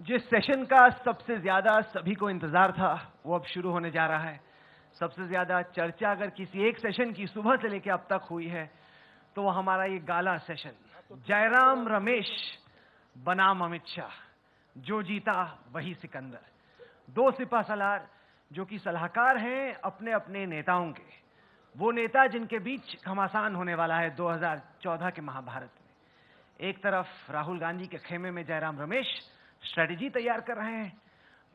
जिस सेशन का सबसे ज्यादा सभी को इंतजार था वो अब शुरू होने जा रहा है। सबसे ज्यादा चर्चा अगर किसी एक सेशन की सुबह से लेकर अब तक हुई है तो वो हमारा ये गाला सेशन, जयराम रमेश बनाम अमित शाह, जो जीता वही सिकंदर। दो सिपहसालार जो कि सलाहकार हैं अपने अपने नेताओं के, वो नेता जिनके बीच घमासान होने वाला है 2014 के महाभारत में। एक तरफ राहुल गांधी के खेमे में जयराम रमेश स्ट्रेटेजी तैयार कर रहे हैं,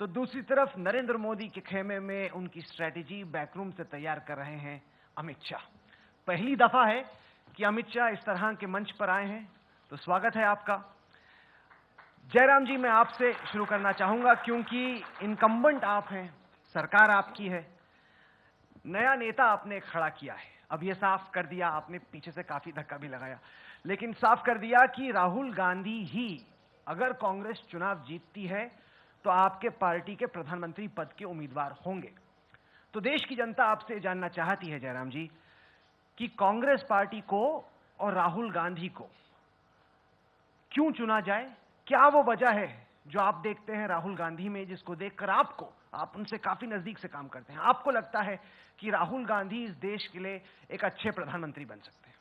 तो दूसरी तरफ नरेंद्र मोदी के खेमे में उनकी स्ट्रेटेजी बैकरूम से तैयार कर रहे हैं अमित शाह। पहली दफा है कि अमित शाह इस तरह के मंच पर आए हैं, तो स्वागत है आपका। जयराम जी, मैं आपसे शुरू करना चाहूंगा क्योंकि इनकम्बेंट आप हैं, सरकार आपकी है, नया नेता आपने खड़ा किया है। अब ये साफ कर दिया आपने, पीछे से काफी धक्का भी लगाया, लेकिन साफ कर दिया कि राहुल गांधी ही अगर कांग्रेस चुनाव जीतती है तो आपके पार्टी के प्रधानमंत्री पद के उम्मीदवार होंगे। तो देश की जनता आपसे जानना चाहती है जयराम जी कि कांग्रेस पार्टी को और राहुल गांधी को क्यों चुना जाए? क्या वो वजह है जो आप देखते हैं राहुल गांधी में, जिसको देखकर आप उनसे काफी नजदीक से काम करते हैं, आपको लगता है कि राहुल गांधी इस देश के लिए एक अच्छे प्रधानमंत्री बन सकते हैं?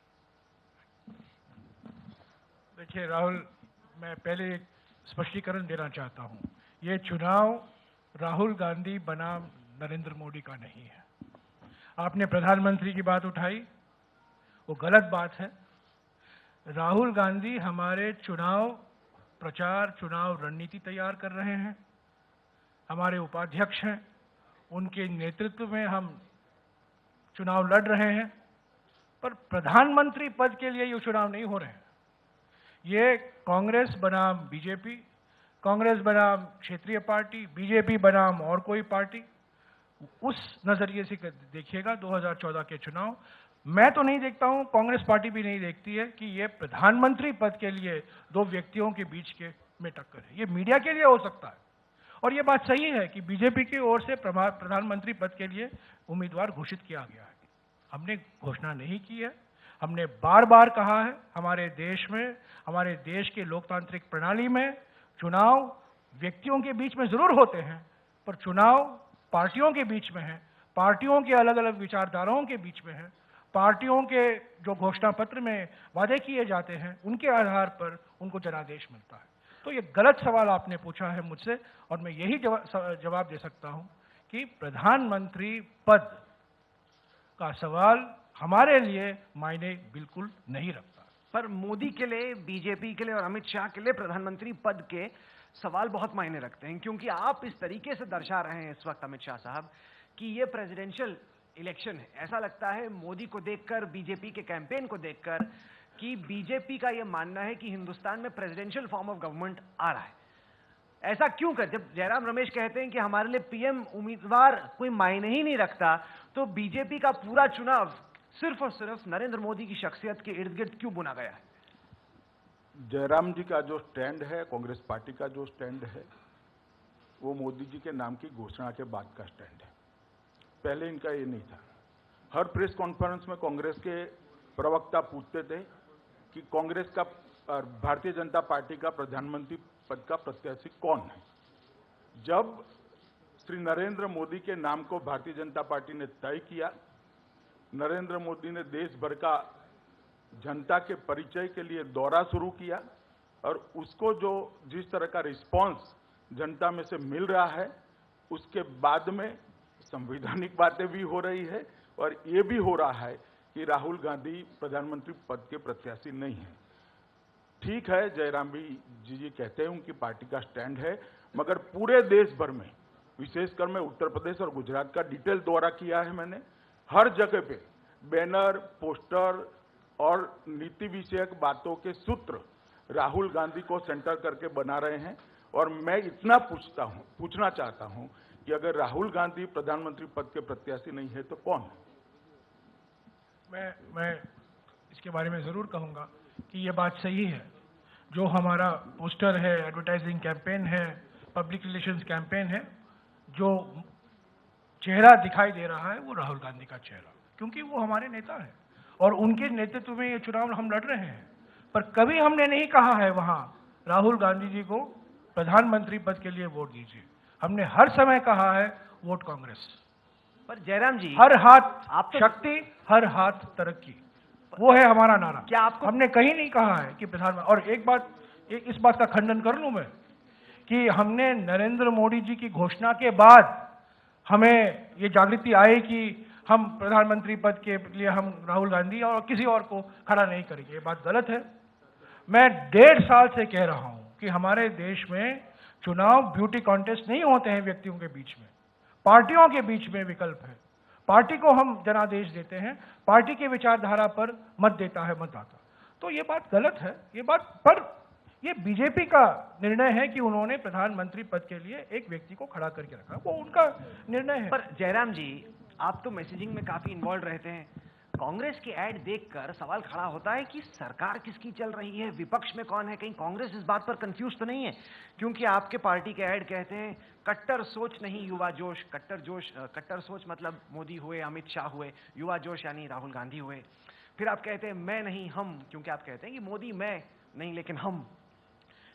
देखिए राहुल, मैं पहले एक स्पष्टीकरण देना चाहता हूं। ये चुनाव राहुल गांधी बनाम नरेंद्र मोदी का नहीं है। आपने प्रधानमंत्री की बात उठाई, वो गलत बात है। राहुल गांधी हमारे चुनाव प्रचार, चुनाव रणनीति तैयार कर रहे हैं, हमारे उपाध्यक्ष हैं, उनके नेतृत्व में हम चुनाव लड़ रहे हैं, पर प्रधानमंत्री पद के लिए ये चुनाव नहीं हो रहे हैं। ये कांग्रेस बनाम बीजेपी, कांग्रेस बनाम क्षेत्रीय पार्टी, बीजेपी बनाम और कोई पार्टी, उस नजरिए से देखिएगा 2014 के चुनाव। मैं तो नहीं देखता हूं, कांग्रेस पार्टी भी नहीं देखती है कि ये प्रधानमंत्री पद के लिए दो व्यक्तियों के बीच में टक्कर है। ये मीडिया के लिए हो सकता है, और ये बात सही है कि बीजेपी की ओर से प्रधानमंत्री पद के लिए उम्मीदवार घोषित किया गया है। हमने घोषणा नहीं की है। हमने बार बार कहा है, हमारे देश में, हमारे देश के लोकतांत्रिक प्रणाली में चुनाव व्यक्तियों के बीच में जरूर होते हैं, पर चुनाव पार्टियों के बीच में है, पार्टियों के अलग अलग विचारधाराओं के बीच में है। पार्टियों के जो घोषणा पत्र में वादे किए जाते हैं, उनके आधार पर उनको जनादेश मिलता है। तो ये गलत सवाल आपने पूछा है मुझसे, और मैं यही जवाब दे सकता हूं कि प्रधानमंत्री पद का सवाल हमारे लिए मायने बिल्कुल नहीं रखता। पर मोदी के लिए, बीजेपी के लिए और अमित शाह के लिए प्रधानमंत्री पद के सवाल बहुत मायने रखते हैं, क्योंकि आप इस तरीके से दर्शा रहे हैं इस वक्त अमित शाह साहब कि ये प्रेसिडेंशियल इलेक्शन है। ऐसा लगता है मोदी को देखकर, बीजेपी के कैंपेन को देखकर, कि बीजेपी का यह मानना है कि हिंदुस्तान में प्रेसिडेंशियल फॉर्म ऑफ गवर्नमेंट आ रहा है। ऐसा क्यों कर? जब जयराम रमेश कहते हैं कि हमारे लिए पीएम उम्मीदवार कोई मायने ही नहीं रखता, तो बीजेपी का पूरा चुनाव सिर्फ और सिर्फ नरेंद्र मोदी की शख्सियत के इर्द गिर्द क्यों बुना गया है? जयराम जी का जो स्टैंड है, कांग्रेस पार्टी का जो स्टैंड है, वो मोदी जी के नाम की घोषणा के बाद का स्टैंड है। पहले इनका ये नहीं था। हर प्रेस कॉन्फ्रेंस में कांग्रेस के प्रवक्ता पूछते थे कि कांग्रेस का, भारतीय जनता पार्टी का प्रधानमंत्री पद का प्रत्याशी कौन है। जब श्री नरेंद्र मोदी के नाम को भारतीय जनता पार्टी ने तय किया, नरेंद्र मोदी ने देश भर का जनता के परिचय के लिए दौरा शुरू किया, और उसको जो जिस तरह का रिस्पांस जनता में से मिल रहा है, उसके बाद में संवैधानिक बातें भी हो रही है, और ये भी हो रहा है कि राहुल गांधी प्रधानमंत्री पद के प्रत्याशी नहीं है। ठीक है, जयराम जी कहते हैं उनकी पार्टी का स्टैंड है, मगर पूरे देश भर में, विशेषकर मैं उत्तर प्रदेश और गुजरात का डिटेल दौरा किया है मैंने। हर जगह पे बैनर, पोस्टर और नीति विषयक बातों के राहुल गांधी को सेंटर करके बना रहे हैं। और मैं इतना पूछना चाहता हूं कि अगर राहुल गांधी प्रधानमंत्री पद के प्रत्याशी नहीं है तो कौन है? मैं इसके बारे में जरूर कहूंगा कि ये बात सही है। जो हमारा पोस्टर है, एडवर्टाइजिंग कैंपेन है, पब्लिक रिलेशंस कैंपेन है, जो चेहरा दिखाई दे रहा है वो राहुल गांधी का चेहरा, क्योंकि वो हमारे नेता हैं और उनके नेतृत्व में ये चुनाव हम लड़ रहे हैं। पर कभी हमने नहीं कहा है वहां राहुल गांधी जी को प्रधानमंत्री पद के लिए वोट दीजिए। हमने हर समय कहा है वोट कांग्रेस। पर जयराम जी, हर हाथ आप तो शक्ति, हर हाथ तरक्की, वो है हमारा नारा। क्या आपको हमने कहीं नहीं कहा है कि प्रधानमंत्री, और इस बात का खंडन कर लूं मैं कि हमने नरेंद्र मोदी जी की घोषणा के बाद हमें ये जागृति आई कि हम प्रधानमंत्री पद के लिए हम राहुल गांधी और किसी और को खड़ा नहीं करेंगे। ये बात गलत है। मैं 1.5 साल से कह रहा हूं कि हमारे देश में चुनाव ब्यूटी कॉन्टेस्ट नहीं होते हैं व्यक्तियों के बीच में, पार्टियों के बीच में विकल्प है। पार्टी को हम जनादेश देते हैं, पार्टी की विचारधारा पर मत देता है मतदाता। तो ये बात गलत है। ये बीजेपी का निर्णय है कि उन्होंने प्रधानमंत्री पद के लिए एक व्यक्ति को खड़ा करके रखा, वो उनका निर्णय है। पर जयराम जी, आप तो मैसेजिंग में काफी इन्वॉल्व रहते हैं। कांग्रेस की ऐड देखकर सवाल खड़ा होता है कि सरकार किसकी चल रही है, विपक्ष में कौन है। कहीं कांग्रेस इस बात पर कंफ्यूज तो नहीं है? क्योंकि आपके पार्टी के ऐड कहते हैं कट्टर सोच नहीं युवा जोश। कट्टर सोच मतलब मोदी हुए, अमित शाह हुए, युवा जोश यानी राहुल गांधी हुए। फिर आप कहते हैं मैं नहीं हम, क्योंकि आप कहते हैं कि मोदी मैं नहीं लेकिन हम।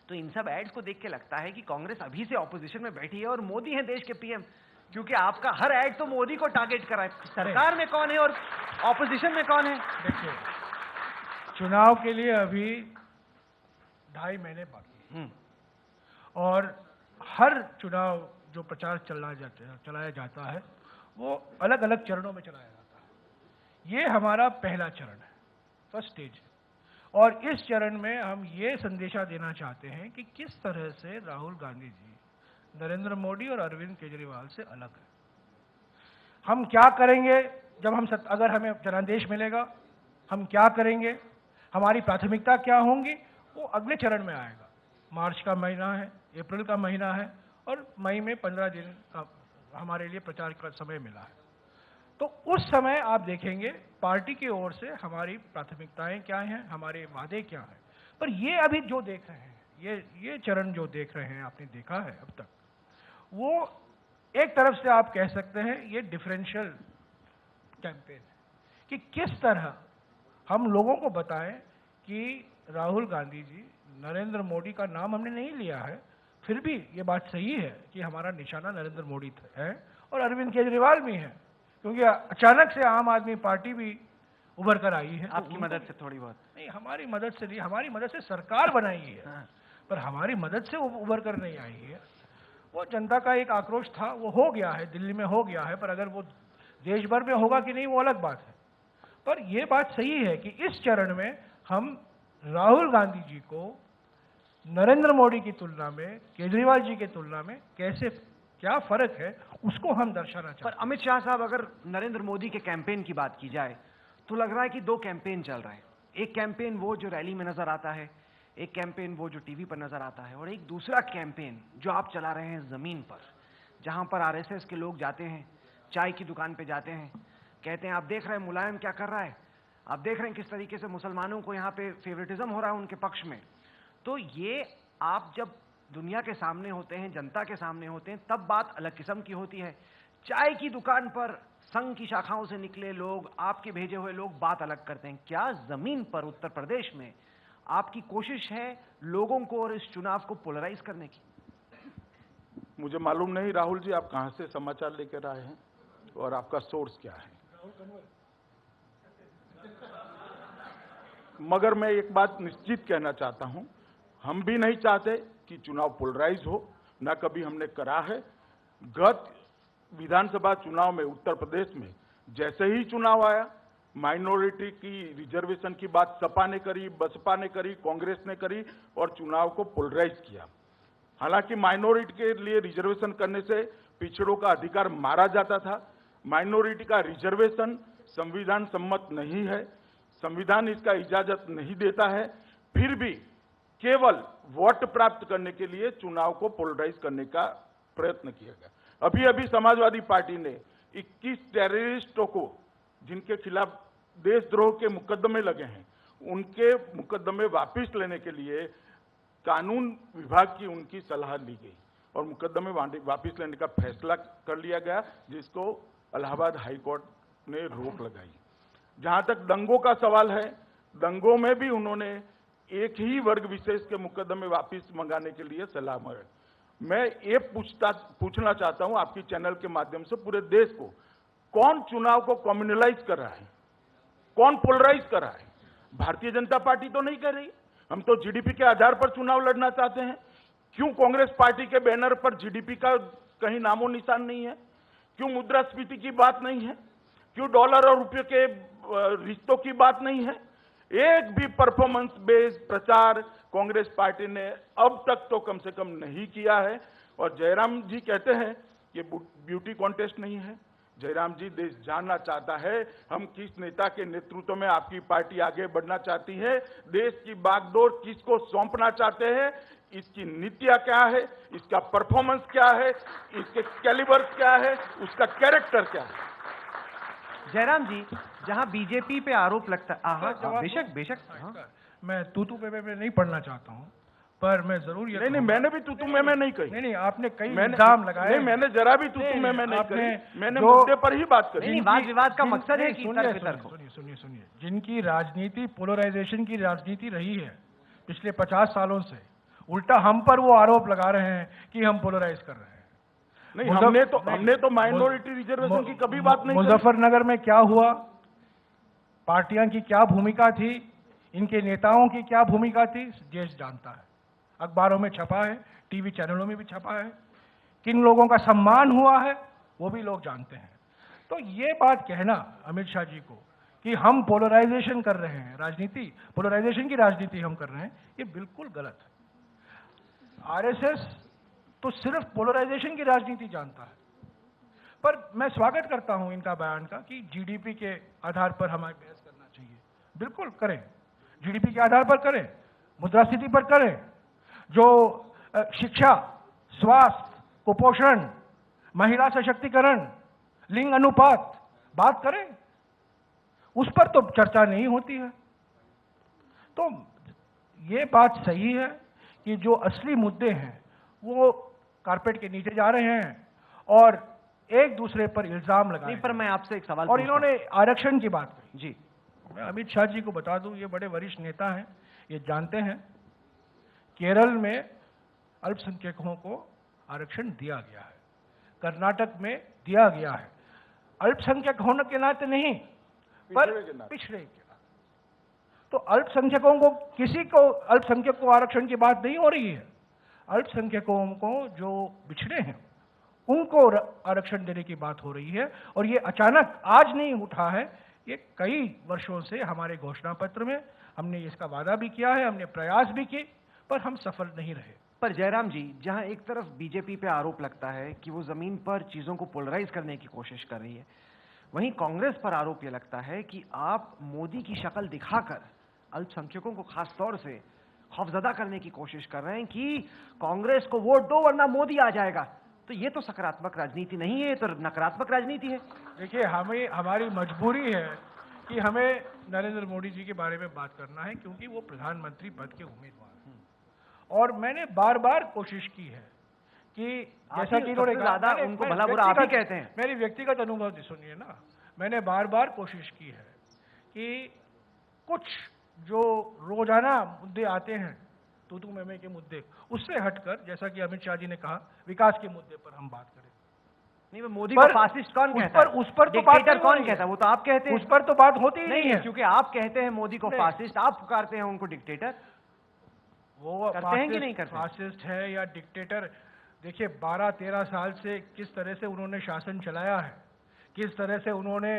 तो इन सब एड्स को देख के लगता है कि कांग्रेस अभी से ऑपोजिशन में बैठी है और मोदी है देश के पीएम, क्योंकि आपका हर एड तो मोदी को टारगेट करा है। सरकार में कौन है और ऑपोजिशन में कौन है? देखिए, चुनाव के लिए अभी 2.5 महीने बाकी है और हर चुनाव जो प्रचार चलाया जाता है वो अलग अलग चरणों में चलाया जाता है। ये हमारा पहला चरण है, फर्स्ट स्टेज है, और इस चरण में हम ये संदेशा देना चाहते हैं कि किस तरह से राहुल गांधी जी नरेंद्र मोदी और अरविंद केजरीवाल से अलग है। हम क्या करेंगे अगर हमें जनादेश मिलेगा, हम क्या करेंगे, हमारी प्राथमिकता क्या होंगी, वो अगले चरण में आएगा। मार्च का महीना है, अप्रैल का महीना है और मई में 15 दिन का हमारे लिए प्रचार का समय मिला है। तो उस समय आप देखेंगे पार्टी की ओर से हमारी प्राथमिकताएं क्या हैं, हमारे वादे क्या हैं। पर ये अभी जो देख रहे हैं, ये चरण जो देख रहे हैं, आपने देखा है अब तक, वो एक तरफ से आप कह सकते हैं ये डिफरेंशियल कैंपेन है कि किस तरह हम लोगों को बताएं कि राहुल गांधी जी, नरेंद्र मोदी का नाम हमने नहीं लिया है, फिर भी ये बात सही है कि हमारा निशाना नरेंद्र मोदी है और अरविंद केजरीवाल भी है, क्योंकि अचानक से आम आदमी पार्टी भी उभर कर आई है। आपकी मदद से थोड़ी बहुत नहीं, हमारी मदद से नहीं, हमारी मदद से सरकार बनाई है, पर हमारी मदद से उभर कर नहीं आई है। वो जनता का एक आक्रोश था, वो हो गया है, दिल्ली में हो गया है, पर अगर वो देश भर में होगा कि नहीं वो अलग बात है। पर यह बात सही है कि इस चरण में हम राहुल गांधी जी को नरेंद्र मोदी की तुलना में, केजरीवाल जी की तुलना में क्या फर्क है उसको हम दर्शाना चाहते हैं। पर अमित शाह साहब, अगर नरेंद्र मोदी के कैंपेन की बात की जाए तो लग रहा है कि 2 कैंपेन चल रहे हैं। एक कैंपेन वो जो रैली में नजर आता है, एक कैंपेन वो जो टीवी पर नजर आता है, और एक दूसरा कैंपेन जो आप चला रहे हैं जमीन पर, जहां पर आरएसएस के लोग जाते हैं, चाय की दुकान पे जाते हैं, कहते हैं आप देख रहे हैं मुलायम क्या कर रहा है, आप देख रहे हैं किस तरीके से मुसलमानों को यहाँ पे फेवरेटिज्म हो रहा है उनके पक्ष में। तो ये आप जब दुनिया के सामने होते हैं, जनता के सामने होते हैं, तब बात अलग किस्म की होती है। चाय की दुकान पर संघ की शाखाओं से निकले लोग, आपके भेजे हुए लोग बात अलग करते हैं। क्या जमीन पर उत्तर प्रदेश में आपकी कोशिश है लोगों को और इस चुनाव को पोलराइज करने की? मुझे मालूम नहीं राहुल जी आप कहां से समाचार लेकर आए हैं और आपका सोर्स क्या है, मगर मैं एक बात निश्चित कहना चाहता हूं, हम भी नहीं चाहते कि चुनाव पोलराइज हो, ना कभी हमने करा है। गत विधानसभा चुनाव में उत्तर प्रदेश में जैसे ही चुनाव आया, माइनॉरिटी की रिजर्वेशन की बात सपा ने करी, बसपा ने करी, कांग्रेस ने करी और चुनाव को पोलराइज किया। हालांकि माइनॉरिटी के लिए रिजर्वेशन करने से पिछड़ों का अधिकार मारा जाता था। माइनॉरिटी का रिजर्वेशन संविधान सम्मत नहीं है, संविधान इसका इजाजत नहीं देता है, फिर भी केवल वोट प्राप्त करने के लिए चुनाव को पोलराइज करने का प्रयत्न किया गया। अभी अभी समाजवादी पार्टी ने 21 टेररिस्टों को, जिनके खिलाफ देशद्रोह के मुकदमे लगे हैं, उनके मुकदमे वापस लेने के लिए कानून विभाग की उनकी सलाह ली गई और मुकदमे वापस लेने का फैसला कर लिया गया, जिसको इलाहाबाद हाई कोर्ट ने रोक लगाई। जहां तक दंगों का सवाल है, दंगों में भी उन्होंने एक ही वर्ग विशेष के मुकदमे वापस मंगाने के लिए सलाह है। मैं ये पूछना चाहता हूं आपकी चैनल के माध्यम से पूरे देश को, कौन चुनाव को कम्युनलाइज कर रहा है, कौन पोलराइज कर रहा है? भारतीय जनता पार्टी तो नहीं कर रही। हम तो जीडीपी के आधार पर चुनाव लड़ना चाहते हैं। क्यों कांग्रेस पार्टी के बैनर पर जीडीपी का कहीं नामो निशान नहीं है? क्यों मुद्रास्फीति की बात नहीं है? क्यों डॉलर और रुपये के रिश्तों की बात नहीं है? एक भी परफॉर्मेंस बेस्ड प्रचार कांग्रेस पार्टी ने अब तक तो कम से कम नहीं किया है। और जयराम जी कहते हैं ये ब्यूटी कॉन्टेस्ट नहीं है। जयराम जी, देश जानना चाहता है हम किस नेता के नेतृत्व में आपकी पार्टी आगे बढ़ना चाहती है, देश की बागडोर किसको सौंपना चाहते हैं, इसकी नीतियां क्या है, इसका परफॉर्मेंस क्या है, इसके कैलिबर क्या है, उसका कैरेक्टर क्या है। जयराम जी, जहां बीजेपी पे आरोप लगता है, बेशक मैं तूतू में नहीं पढ़ना चाहता हूं, पर मैं जरूर ये नहीं, मैंने भी तूतू में नहीं कही। नहीं, आपने कई इल्जाम लगाए। नहीं, मैंने जरा भी तूतू में नहीं कही। मैंने मुद्दे पर ही बात करी। नहीं, वाद विवाद का मकसद है कि सुनिए, जिनकी राजनीति पोलराइजेशन की राजनीति रही है पिछले 50 सालों से, उल्टा हम पर वो आरोप लगा रहे हैं कि हम पोलराइज कर रहे हैं। नहीं, हमने तो माइनॉरिटी रिजर्वेशन की कभी बात नहीं। मुजफ्फरनगर में क्या हुआ, पार्टियां की क्या भूमिका थी, इनके नेताओं की क्या भूमिका थी, देश जानता है। अखबारों में छपा है, टीवी चैनलों में भी छपा है। किन लोगों का सम्मान हुआ है वो भी लोग जानते हैं। तो ये बात कहना अमित शाह जी को कि हम पोलराइजेशन कर रहे हैं, राजनीति पोलराइजेशन की राजनीति हम कर रहे हैं, ये बिल्कुल गलत है। आरएसएस तो सिर्फ पोलराइजेशन की राजनीति जानता है। पर मैं स्वागत करता हूं इनका बयान का कि जीडीपी के आधार पर हमें बहस करना चाहिए। बिल्कुल करें, जीडीपी के आधार पर करें, मुद्रास्फीति पर करें, जो शिक्षा, स्वास्थ्य, कुपोषण, महिला सशक्तिकरण, लिंग अनुपात बात करें, उस पर तो चर्चा नहीं होती है। तो ये बात सही है कि जो असली मुद्दे हैं वो कारपेट के नीचे जा रहे हैं और एक दूसरे पर इल्जाम लगाए। पर मैं आपसे एक सवाल और इन्होंने आरक्षण की बात कही। जी, मैं अमित शाह जी को बता दूं, ये बड़े वरिष्ठ नेता हैं, ये जानते हैं केरल में अल्पसंख्यकों को आरक्षण दिया गया है, कर्नाटक में दिया गया है। अल्पसंख्यक होने के नाते नहीं, पर पिछड़े के नाते। तो अल्पसंख्यकों को, किसी को अल्पसंख्यक को आरक्षण की बात नहीं हो रही है। अल्पसंख्यकों को जो बिछड़े हैं उनको आरक्षण देने की बात हो रही है। और ये अचानक आज नहीं उठा है, ये कई वर्षों से हमारे घोषणा पत्र में हमने इसका वादा भी किया है, हमने प्रयास भी किए, पर हम सफल नहीं रहे। पर जयराम जी, जहां एक तरफ बीजेपी पे आरोप लगता है कि वो जमीन पर चीजों को पोलराइज करने की कोशिश कर रही है, वहीं कांग्रेस पर आरोप ये लगता है कि आप मोदी की शक्ल दिखाकर अल्पसंख्यकों को खास तौर से खौफजदा करने की कोशिश कर रहे हैं कि कांग्रेस को वोट दो वरना मोदी आ जाएगा। तो ये तो सकारात्मक राजनीति नहीं है, ये तो नकारात्मक राजनीति है। देखिए, हमारी मजबूरी है कि हमें नरेंद्र मोदी जी के बारे में बात करना है, क्योंकि वो प्रधानमंत्री पद के उम्मीदवार हैं। और मैंने बार बार कोशिश की है कि जैसा कि इन्होंने कहा, उनको भला बुरा आप ही कहते हैं। मेरी व्यक्तिगत अनुभव सुनिए ना, मैंने बार बार कोशिश की है कि कुछ जो रोजाना मुद्दे आते हैं, तूतू मैमे के मुद्दे, उससे हटकर, जैसा कि अमित शाह जी ने कहा, विकास के मुद्दे पर हम बात करें। नहीं, मोदी को फासिस्ट कौन कहता है? उस पर तो बात कौन कहता है? वो तो आप कहते हैं। उस पर तो बात होती ही नहीं है, क्योंकि आप कहते हैं मोदी को फासिस्ट, आप पुकारते हैं उनको डिक्टेटर। वो करते हैं कि नहीं करते? फासिस्ट है या डिक्टेटर, देखिए 12-13 साल से किस तरह से उन्होंने शासन चलाया है, किस तरह से उन्होंने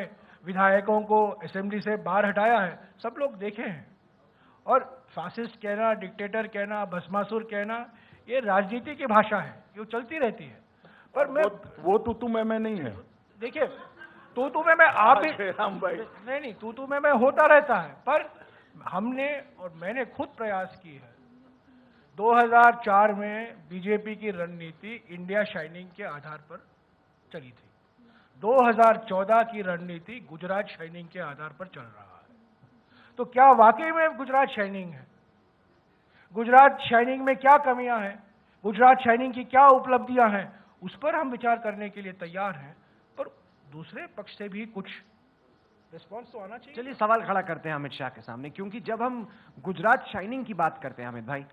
विधायकों को असेंबली से बाहर हटाया है, सब लोग देखे हैं। और फासिस्ट कहना, डिक्टेटर कहना, भस्मासुर कहना, ये राजनीति की भाषा है, ये चलती रहती है। पर मैं वो तूतू में नहीं है। देखिए, तूतू में आप भी राम भाई, नहीं, तूतू में होता रहता है, पर हमने और मैंने खुद प्रयास की है। 2004 में बीजेपी की रणनीति इंडिया शाइनिंग के आधार पर चली थी। 2014 की रणनीति गुजरात शाइनिंग के आधार पर चल रहा है। तो क्या वाकई में गुजरात शाइनिंग है? गुजरात शाइनिंग में क्या कमियां हैं? गुजरात शाइनिंग की क्या उपलब्धियां हैं? उस पर हम विचार करने के लिए तैयार हैं। पर दूसरे पक्ष से भी कुछ रिस्पॉन्स तो आना चाहिए। चलिए सवाल खड़ा करते हैं अमित शाह के सामने, क्योंकि जब हम गुजरात शाइनिंग की बात करते हैं अमित भाई,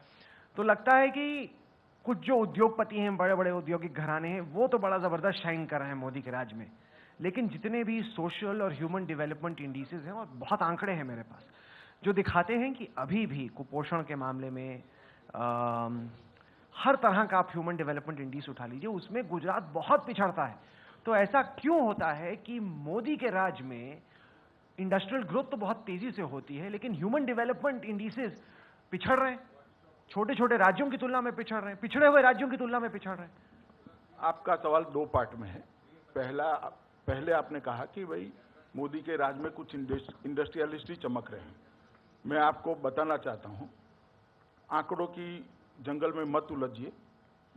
तो लगता है कि कुछ जो उद्योगपति हैं, बड़े बड़े औद्योगिक घराने हैं, वो तो बड़ा जबरदस्त शाइन कर रहे हैं मोदी के राज में, लेकिन जितने भी सोशल और ह्यूमन डेवलपमेंट इंडिसेस हैं, और बहुत आंकड़े हैं मेरे पास जो दिखाते हैं कि अभी भी कुपोषण के मामले में हर तरह का आप ह्यूमन डेवलपमेंट इंडिस उठा लीजिए, उसमें गुजरात बहुत पिछड़ता है। तो ऐसा क्यों होता है कि मोदी के राज में इंडस्ट्रियल ग्रोथ तो बहुत तेजी से होती है, लेकिन ह्यूमन डेवलपमेंट इंडिसेस पिछड़ रहे हैं, छोटे छोटे राज्यों की तुलना में पिछड़ रहे हैं, पिछड़े हुए राज्यों की तुलना में पिछड़ रहे हैं? आपका सवाल दो पार्ट में है। पहले आपने कहा कि भाई मोदी के राज में कुछ इंडस्ट्रियलिस्ट ही चमक रहे हैं। मैं आपको बताना चाहता हूं, आंकड़ों की जंगल में मत उलझिए,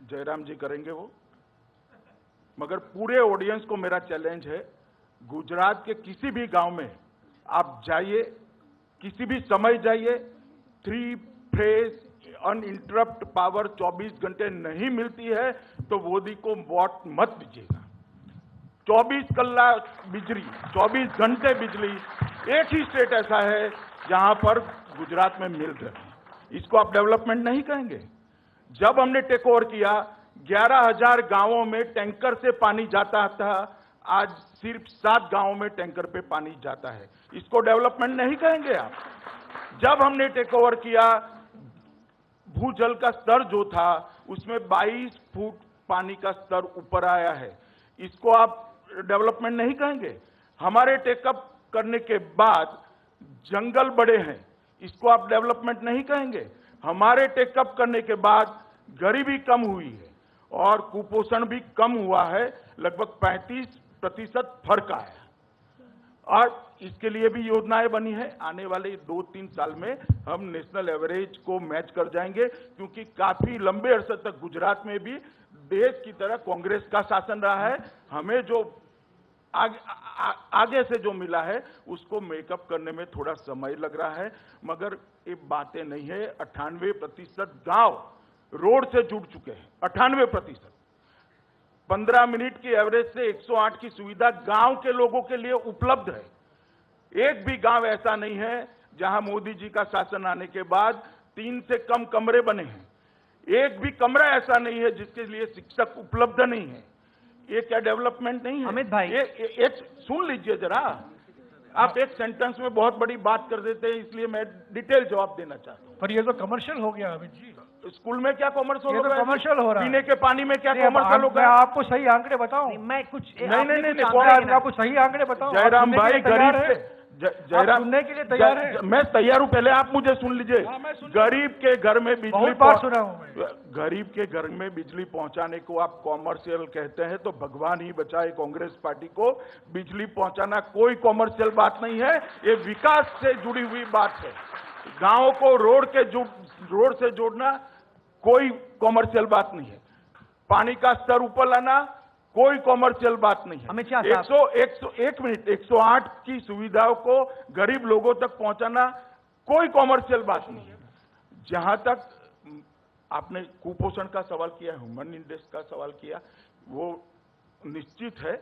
जयराम जी करेंगे वो। मगर पूरे ऑडियंस को मेरा चैलेंज है, गुजरात के किसी भी गांव में आप जाइए, किसी भी समय जाइए, 3 फेज अनइंटरप्ट पावर 24 घंटे नहीं मिलती है तो मोदी को वोट मत दीजिएगा। 24 घंटे बिजली एक ही स्टेट ऐसा है जहां पर गुजरात में मिल रही है। इसको आप डेवलपमेंट नहीं कहेंगे? जब हमने टेक ओवर किया 11,000 गांवों में टैंकर से पानी जाता था, आज सिर्फ 7 गांवों में टैंकर पे पानी जाता है। इसको डेवलपमेंट नहीं कहेंगे आप? जब हमने टेक ओवर किया भूजल का स्तर जो था उसमें 22 फुट पानी का स्तर ऊपर आया है। इसको आप डेवलपमेंट नहीं कहेंगे? हमारे टेकअप करने के बाद जंगल बड़े हैं, इसको आप डेवलपमेंट नहीं कहेंगे? हमारे टेकअप करने के बाद गरीबी कम हुई है और कुपोषण भी कम हुआ है, लगभग 35% फर्क आया और इसके लिए भी योजनाएं बनी है। आने वाले 2-3 साल में हम नेशनल एवरेज को मैच कर जाएंगे, क्योंकि काफी लंबे अरसे तक गुजरात में भी देश की तरह कांग्रेस का शासन रहा है। हमें जो आगे से जो मिला है उसको मेकअप करने में थोड़ा समय लग रहा है, मगर ये बातें नहीं है। 98% गांव रोड से जुड़ चुके हैं, 98%। 15 मिनट की एवरेज से 108 की सुविधा गांव के लोगों के लिए उपलब्ध है। एक भी गांव ऐसा नहीं है जहां मोदी जी का शासन आने के बाद 3 से कम कमरे बने हैं। एक भी कमरा ऐसा नहीं है जिसके लिए शिक्षक उपलब्ध नहीं है। ये क्या डेवलपमेंट नहीं है? अमित भाई, एक सुन लीजिए जरा, आप एक सेंटेंस में बहुत बड़ी बात कर देते हैं, इसलिए मैं डिटेल जवाब देना चाहता हूं। पर ये तो कमर्शियल हो गया अमित जी। स्कूल में क्या कॉमर्शियल ये तो कमर्शियल हो रहा है। पीने के पानी में क्या कॉमर्शियल होगा? मैं आपको सही आंकड़े बताऊं? मैं कुछ नहीं, आपको सही आंकड़े बताऊं? जयराम भाई गरीब है, जयराम सुनने के लिए तैयार है? मैं तैयार हूं, पहले आप मुझे सुन लीजिए। गरीब के घर में बिजली बहुत बार सुना हूं मैं। गरीब के घर में बिजली पहुंचाने को आप कॉमर्शियल कहते हैं तो भगवान ही बचाए कांग्रेस पार्टी को। बिजली पहुंचाना कोई कॉमर्शियल बात नहीं है, ये विकास से जुड़ी हुई बात है। गांव को रोड से जोड़ना कोई कॉमर्शियल बात नहीं है। पानी का स्तर ऊपर लाना कोई कॉमर्शियल बात नहीं है। अमित शाह साहब, 108 की सुविधाओं को गरीब लोगों तक पहुंचाना कोई कॉमर्शियल बात नहीं है। जहां तक आपने कुपोषण का सवाल किया, ह्यूमन इंडेक्स का सवाल किया, वो निश्चित है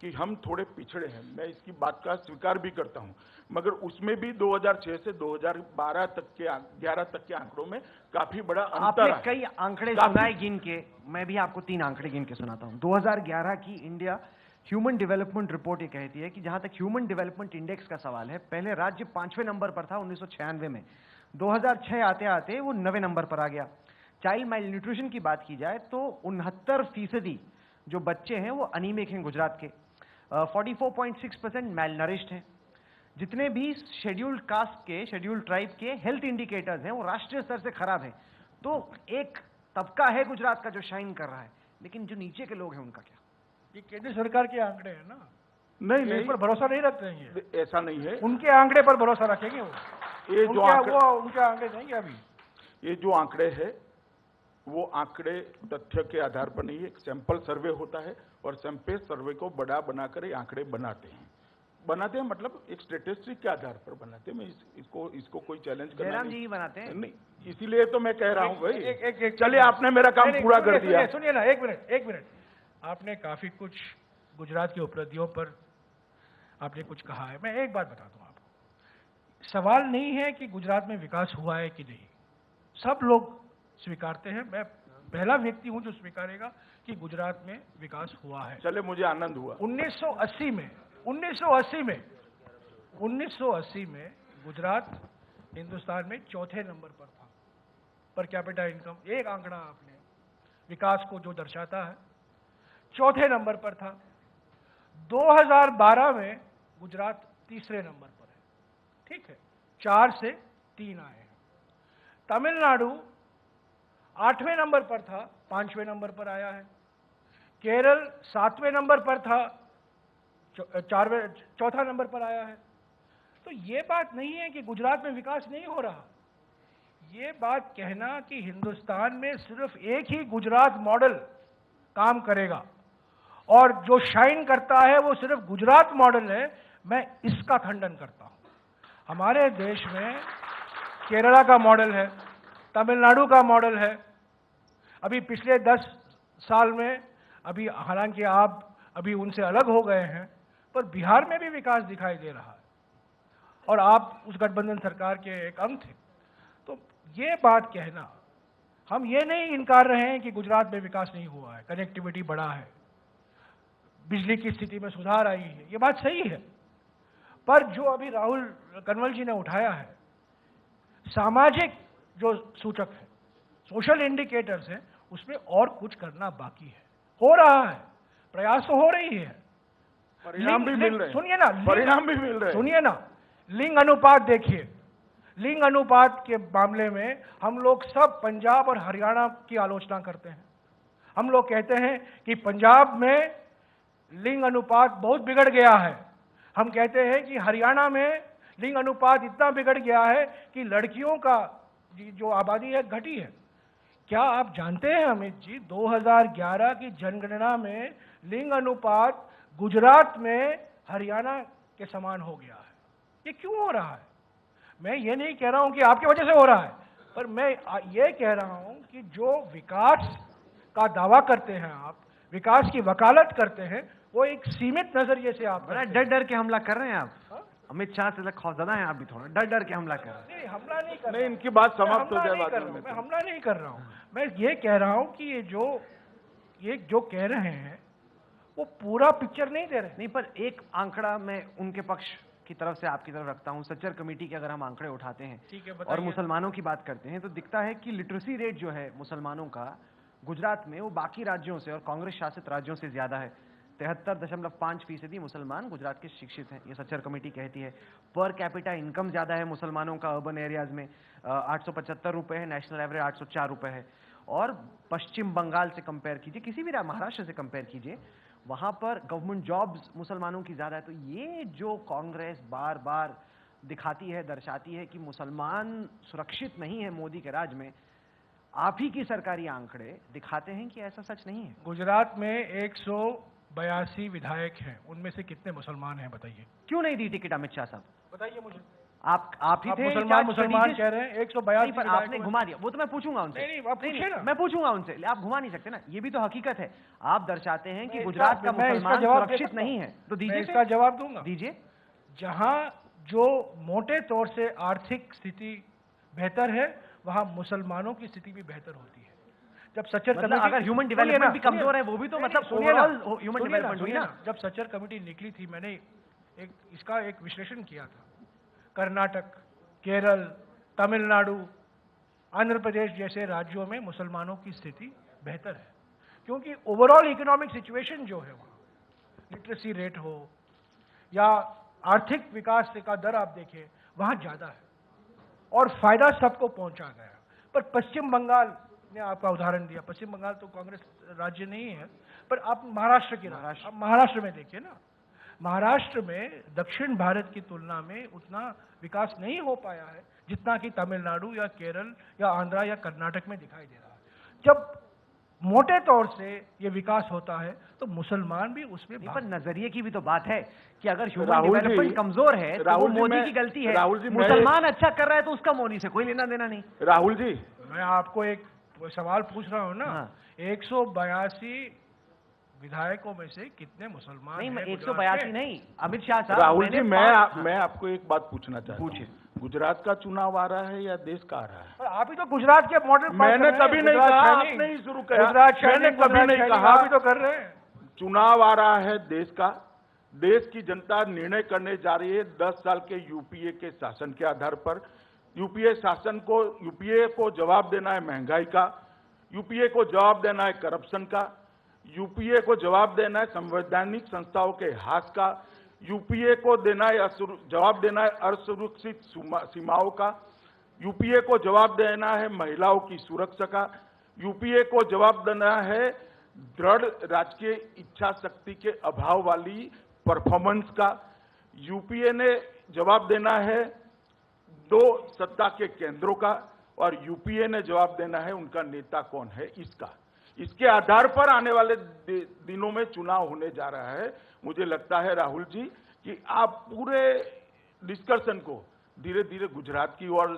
कि हम थोड़े पिछड़े हैं, मैं इसकी बात का स्वीकार भी करता हूं, मगर उसमें भी 2006 से 2011 तक के आंकड़ों में काफी बड़ा अंतर है। आपने कई आंकड़े सुनाए गिन के, मैं भी आपको 3 आंकड़े गिन के सुनाता हूं। 2011 की इंडिया ह्यूमन डेवलपमेंट रिपोर्ट ये कहती है कि जहां तक ह्यूमन डेवलपमेंट इंडेक्स का सवाल है, पहले राज्य 5वें नंबर पर था 1996 में, 2006 आते आते वो 9वें नंबर पर आ गया। चाइल्ड माइल न्यूट्रिशन की बात की जाए तो 69% जो बच्चे हैं वो अनीमिक हैं गुजरात के, 44.6% मेल नरिश्ड हैं। जितने भी शेड्यूल्ड कास्ट के, शेड्यूल्ड ट्राइब के हेल्थ इंडिकेटर्स हैं वो राष्ट्रीय स्तर से खराब हैं। तो एक तबका है गुजरात का जो शाइन कर रहा है, लेकिन जो नीचे के लोग हैं उनका क्या? ये केंद्र सरकार के आंकड़े हैं ना? नहीं, इस पर भरोसा नहीं रखते हैं ये। ऐसा नहीं है। उनके आंकड़े पर भरोसा रखेंगे वो? ये जो उनके आंकड़े नहीं अभी। ये जो आंकड़े हैं वो आंकड़े तथ्य के आधार पर नहीं है। एक सैंपल सर्वे होता है और सैंपल सर्वे को बड़ा बनाकर ये आंकड़े बनाते हैं मतलब एक स्टैटिस्टिक के आधार पर बनाते हैं। मैं इसको कोई चैलेंज करना जयराम जी ही बनाते हैं। नहीं, इसीलिए तो मैं कह रहा हूं भाई। चलिए, आपने मेरा काम पूरा कर दिया। सुनिए ना, एक मिनट। आपने काफी कुछ गुजरात की उपलब्धियों पर आपने कुछ कहा है। मैं एक बात बता दूं आपको, सवाल नहीं है कि गुजरात में विकास हुआ है कि नहीं, सब लोग स्वीकारते हैं। मैं पहला व्यक्ति हूं जो स्वीकारेगा कि गुजरात में विकास हुआ है। चले, मुझे आनंद हुआ। 1980 में गुजरात हिंदुस्तान में चौथे नंबर पर था पर कैपिटा इनकम। एक आंकड़ा आपने विकास को जो दर्शाता है, चौथे नंबर पर था। 2012 में गुजरात तीसरे नंबर पर है, ठीक है, 4 से 3 आए हैं। तमिलनाडु 8वें नंबर पर था, 5वें नंबर पर आया है। केरल 7वें नंबर पर था, चौथा नंबर पर आया है। तो ये बात नहीं है कि गुजरात में विकास नहीं हो रहा। ये बात कहना कि हिंदुस्तान में सिर्फ एक ही गुजरात मॉडल काम करेगा और जो शाइन करता है वो सिर्फ गुजरात मॉडल है, मैं इसका खंडन करता हूं। हमारे देश में केरला का मॉडल है, तमिलनाडु का मॉडल है। अभी पिछले 10 साल में, अभी हालांकि आप अभी उनसे अलग हो गए हैं, पर बिहार में भी विकास दिखाई दे रहा है और आप उस गठबंधन सरकार के एक अंग थे। तो ये बात कहना, हम ये नहीं इनकार रहे हैं कि गुजरात में विकास नहीं हुआ है, कनेक्टिविटी बढ़ा है, बिजली की स्थिति में सुधार आई है, ये बात सही है। पर जो अभी राहुल कनवल जी ने उठाया है, सामाजिक जो सूचक है, सोशल इंडिकेटर्स हैं, उसमें और कुछ करना बाकी है। हो रहा है, प्रयास तो हो रही है, परिणाम भी मिल रहे हैं। सुनिए ना, परिणाम भी मिल रहे हैं। सुनिए ना, लिंग अनुपात देखिए। लिंग अनुपात के मामले में हम लोग सब पंजाब और हरियाणा की आलोचना करते हैं। हम लोग कहते हैं कि पंजाब में लिंग अनुपात बहुत बिगड़ गया है। हम कहते हैं कि हरियाणा में लिंग अनुपात इतना बिगड़ गया है कि लड़कियों का जो आबादी है घटी है। क्या आप जानते हैं अमित जी, 2011 की जनगणना में लिंग अनुपात गुजरात में हरियाणा के समान हो गया है। ये क्यों हो रहा है? मैं ये नहीं कह रहा हूं कि आपकी वजह से हो रहा है, पर मैं ये कह रहा हूं कि जो विकास का दावा करते हैं आप, विकास की वकालत करते हैं, वो एक सीमित नजरिए से आप डर डर के हमला कर रहे हैं आप। अमित शाह से खौफजदा हैं आप भी थोड़ा, डर डर के हमला कर रहे हैं। नहीं, हमला नहीं कर नहीं, रहा। इनकी बात समाप्त हो जाए बाद में। मैं हमला नहीं कर रहा हूं। मैं ये कह रहा हूं कि ये जो कह रहे हैं वो पूरा पिक्चर नहीं दे रहे। नहीं, पर एक आंकड़ा मैं उनके पक्ष की तरफ से आपकी तरफ रखता हूं। सच्चर कमेटी के अगर हम आंकड़े उठाते हैं, ठीक है, और मुसलमानों की बात करते हैं, तो दिखता है कि लिटरेसी रेट जो है मुसलमानों का गुजरात में, वो बाकी राज्यों से और कांग्रेस शासित राज्यों से ज्यादा है। 73.5% मुसलमान गुजरात के शिक्षित हैं, ये सच्चर कमेटी कहती है। पर कैपिटा इनकम ज्यादा है मुसलमानों का अर्बन एरियाज में, 875 रुपए है, नेशनल एवरेज 804 रुपए है। और पश्चिम बंगाल से कंपेयर कीजिए, किसी भी महाराष्ट्र से कंपेयर कीजिए, वहां पर गवर्नमेंट जॉब्स मुसलमानों की ज्यादा है। तो ये जो कांग्रेस बार बार दिखाती है, दर्शाती है कि मुसलमान सुरक्षित नहीं है मोदी के राज में, आप ही की सरकारी आंकड़े दिखाते हैं कि ऐसा सच नहीं है। गुजरात में 182 विधायक हैं, उनमें से कितने मुसलमान हैं बताइए? क्यों नहीं दी टिकट अमित शाह साहब? बताइए मुझे। आप ही थे मुसलमान कह रहे हैं, 182 पर आपने घुमा दिया। वो तो मैं पूछूंगा उनसे। नहीं, आप पूछिए ना। मैं पूछूंगा उनसे, आप घुमा नहीं सकते ना, ये भी तो हकीकत है। आप दर्शाते हैं कि मैं गुजरात का इसका मुसलमान जवाब दे सुरक्षित सकता नहीं हूं। है, तो मैं दीजिए, इसका जवाब दूंगा। दीजिए। जहां जो मोटे तौर से आर्थिक स्थिति बेहतर है, वहां मुसलमानों की स्थिति भी बेहतर होती है। जब सच्चर मतलब कमेटी, अगर ह्यूमन डेवलपमेंट भी कमजोर है, वो भी तो मतलब ओवरऑल ह्यूमन डेवलपमेंट हुई ना। जब सच्चर कमेटी निकली थी, मैंने इसका एक विश्लेषण किया था। कर्नाटक, केरल, तमिलनाडु, आंध्र प्रदेश जैसे राज्यों में मुसलमानों की स्थिति बेहतर है, क्योंकि ओवरऑल इकोनॉमिक सिचुएशन जो है, वहाँ लिटरेसी रेट हो या आर्थिक विकास का दर आप देखें, वहाँ ज़्यादा है और फायदा सबको पहुँचा गया। पर पश्चिम बंगाल ने आपका उदाहरण दिया, पश्चिम बंगाल तो कांग्रेस राज्य नहीं है, पर आप महाराष्ट्र में देखिए ना, महाराष्ट्र में दक्षिण भारत की तुलना में उतना विकास नहीं हो पाया है जितना कि तमिलनाडु या केरल या आंध्रा या कर्नाटक में दिखाई दे रहा है। जब मोटे तौर से ये विकास होता है तो मुसलमान भी उसमें, पर नजरिए की भी तो बात है कि अगर ह्यूमन डेवलपमेंट कमजोर है तो वो मोदी की गलती है। मुसलमान अच्छा कर रहा है तो उसका मोदी से कोई लेना देना नहीं। राहुल जी, मैं आपको एक सवाल पूछ रहा हूं ना। 182 विधायकों में से कितने मुसलमान नहीं, मैं हैं 182 गुजरात में? नहीं, अमित शाह साहब। राहुल जी, मैंने मैं आपको एक बात पूछना चाहता हूँ। पूछिए। गुजरात का चुनाव आ रहा है या देश का आ रहा है? पर आप ही तो गुजरात के मॉडल मैंने कभी नहीं कहा, आपने ही शुरू किया। मैंने कभी नहीं कहा। आप ही तो कर रहे हैं। चुनाव आ रहा है देश का, देश की जनता निर्णय करने जा रही है 10 साल के यूपीए के शासन के आधार पर। यूपीए को जवाब देना है महंगाई का, यूपीए को जवाब देना है करप्शन का, यूपीए को जवाब देना है संवैधानिक संस्थाओं के ह्रास का, यूपीए को जवाब देना है असुरक्षित सीमाओं का, यूपीए को जवाब देना है महिलाओं की सुरक्षा का, यूपीए को जवाब देना है दृढ़ राजकीय इच्छा शक्ति के अभाव वाली परफॉर्मेंस का, यूपीए ने जवाब देना है 2 सत्ता के केंद्रों का, और यूपीए ने जवाब देना है उनका नेता कौन है इसका। इसके आधार पर आने वाले दिनों में चुनाव होने जा रहा है। मुझे लगता है राहुल जी कि आप पूरे डिस्कशन को धीरे धीरे गुजरात की ओर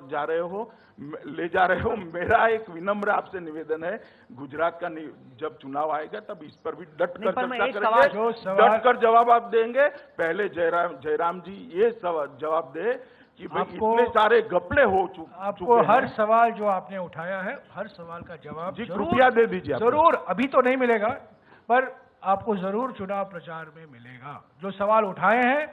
ले जा रहे हो। मेरा एक विनम्र आपसे निवेदन है, गुजरात का जब चुनाव आएगा तब इस पर भी डट कर चर्चा करेंगे, डट कर जवाब आप देंगे। पहले जयराम जी ये जवाब दे कि भाई इतने सारे घपले हो चुके आपको हर सवाल जो आपने उठाया है, हर सवाल का जवाब जी कृपया दे दीजिए। जरूर, अभी तो नहीं मिलेगा पर आपको जरूर चुनाव प्रचार में मिलेगा। जो सवाल उठाए हैं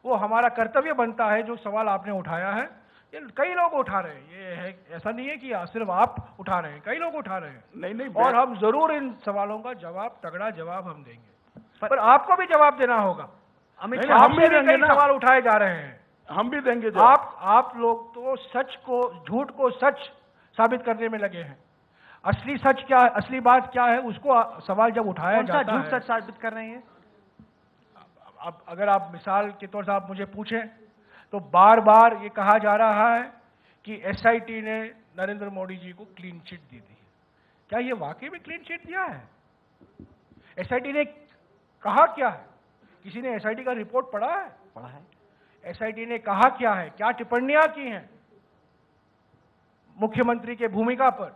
वो हमारा कर्तव्य बनता है। जो सवाल आपने उठाया है ये कई लोग उठा रहे हैं, ये है ऐसा नहीं है कि सिर्फ आप उठा रहे हैं, कई लोग उठा रहे हैं। नहीं, और हम जरूर इन सवालों का जवाब, तगड़ा जवाब हम देंगे, पर आपको भी जवाब देना होगा। अमित शाह, हम भी कई सवाल उठाए जा रहे हैं, हम भी देंगे। आप लोग तो झूठ को सच साबित करने में लगे हैं। असली सच क्या है, असली बात क्या है, उसको सवाल जब उठाया जाता है। झूठ सच साबित कर रहे हैं? अब अगर आप मिसाल के तौर से आप मुझे पूछें तो बार बार ये कहा जा रहा है कि एसआईटी ने नरेंद्र मोदी जी को क्लीन चिट दी थी। क्या ये वाकई में क्लीन चिट दिया है? एसआईटी ने कहा क्या है? किसी ने एसआईटी का रिपोर्ट पढ़ा है? पढ़ा है। एसआईटी ने कहा क्या है, क्या टिप्पणियां की हैं मुख्यमंत्री के भूमिका पर?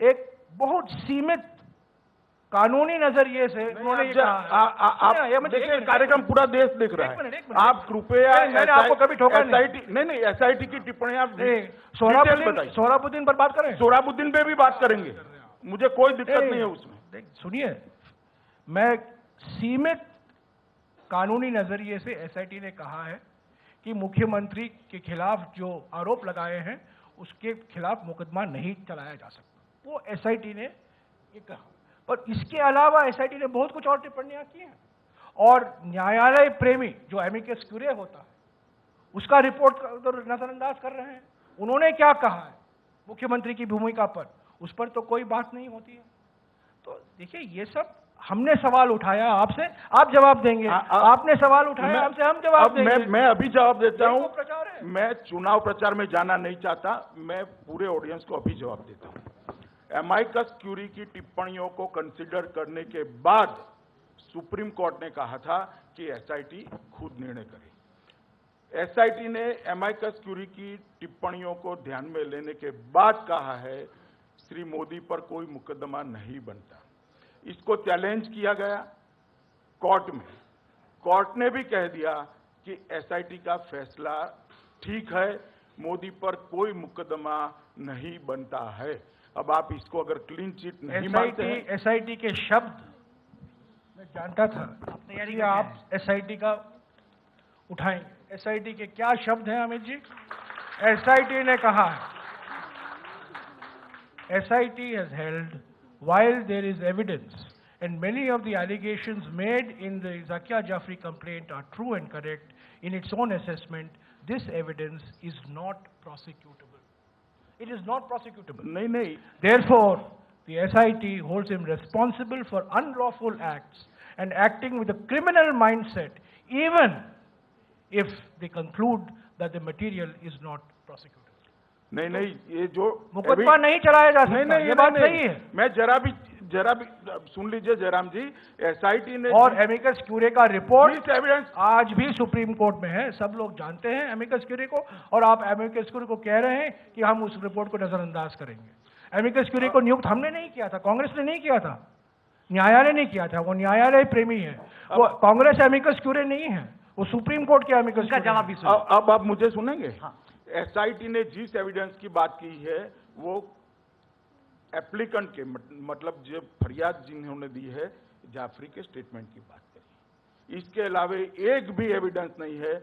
एक बहुत सीमित कानूनी नजरिए से उन्होंने ये कहा। देखिए, कार्यक्रम पूरा देश देख रहा है। आप कृपया, मैंने आपको कभी ठोका नहीं, एसआईटी की टिप्पणियां सोहराबुद्दीन पर बात करें, सोहराबुद्दीन पे भी बात करेंगे, मुझे कोई दिक्कत नहीं है उसमें। सुनिए, मैं सीमित कानूनी नजरिए से एसआईटी ने कहा है कि मुख्यमंत्री के खिलाफ जो आरोप लगाए हैं उसके खिलाफ मुकदमा नहीं चलाया जा सकता, वो एसआईटी ने ये कहा। और इसके अलावा एसआईटी ने बहुत कुछ और टिप्पणियां की हैं। और न्यायालय प्रेमी जो एमिकस क्यूरे होता है उसका रिपोर्ट नजरअंदाज कर रहे हैं। उन्होंने क्या कहा है मुख्यमंत्री की भूमिका पर, उस पर तो कोई बात नहीं होती है। तो देखिए, ये सब हमने सवाल उठाया आपसे, आप जवाब देंगे। आपने सवाल उठाया हमसे, हम जवाब देंगे। मैं अभी जवाब देता हूं। प्रचार है। मैं चुनाव प्रचार में जाना नहीं चाहता, मैं पूरे ऑडियंस को अभी जवाब देता हूं। एमिकस क्यूरी की टिप्पणियों को कंसीडर करने के बाद सुप्रीम कोर्ट ने कहा था कि एसआईटी खुद निर्णय करे। एसआईटी ने एमिकस क्यूरी की टिप्पणियों को ध्यान में लेने के बाद कहा है श्री मोदी पर कोई मुकदमा नहीं बनता। इसको चैलेंज किया गया कोर्ट में, कोर्ट ने भी कह दिया कि एसआईटी का फैसला ठीक है, मोदी पर कोई मुकदमा नहीं बनता है। अब आप इसको अगर क्लीन चिट नहीं मानते हैं, एसआईटी के शब्द मैं जानता था कि आप एसआईटी का उठाएंगे। एसआईटी के क्या शब्द हैं अमित जी? एसआईटी ने कहा, SIT has held while there is evidence and many of the allegations made in the Zakia Jafri complaint are true and correct in its own assessment, this evidence is not prosecutable. It is not prosecutable. नहीं। Therefore, the SIT holds him responsible for unlawful acts and acting with a criminal mindset, even if they conclude that the material is not prosecutable. नहीं, ये जो मुकदमा नहीं चलाया जा सकता, नहीं, ये बात सही है। मैं जरा भी सुन लीजिए जयराम जी, एसआईटी ने और एमिकस क्यूरे का रिपोर्ट एविडेंस आज भी सुप्रीम कोर्ट में है, सब लोग जानते हैं एमिकस क्यूरे को, और आप एमिकस क्यूरे को कह रहे हैं कि हम उस रिपोर्ट को नजरअंदाज करेंगे। एमिकस क्यूरे को नियुक्त हमने नहीं किया था, कांग्रेस ने नहीं किया था। न्यायालय ने किया था। वो न्यायालय प्रेमी है, वो कांग्रेस एमिकस क्यूरे नहीं है, वो सुप्रीम कोर्ट के एमिकस उनका क्यूरे जवाब हैं। भी सुनिए। अब आप मुझे सुनेंगे? हाँ। एसआईटी ने जिस एविडेंस की बात की है वो एप्लीकेंट के मतलब जो फरियाद जिन्होंने दी है जाफरी के स्टेटमेंट की बात करी। इसके अलावा एक भी एविडेंस नहीं है।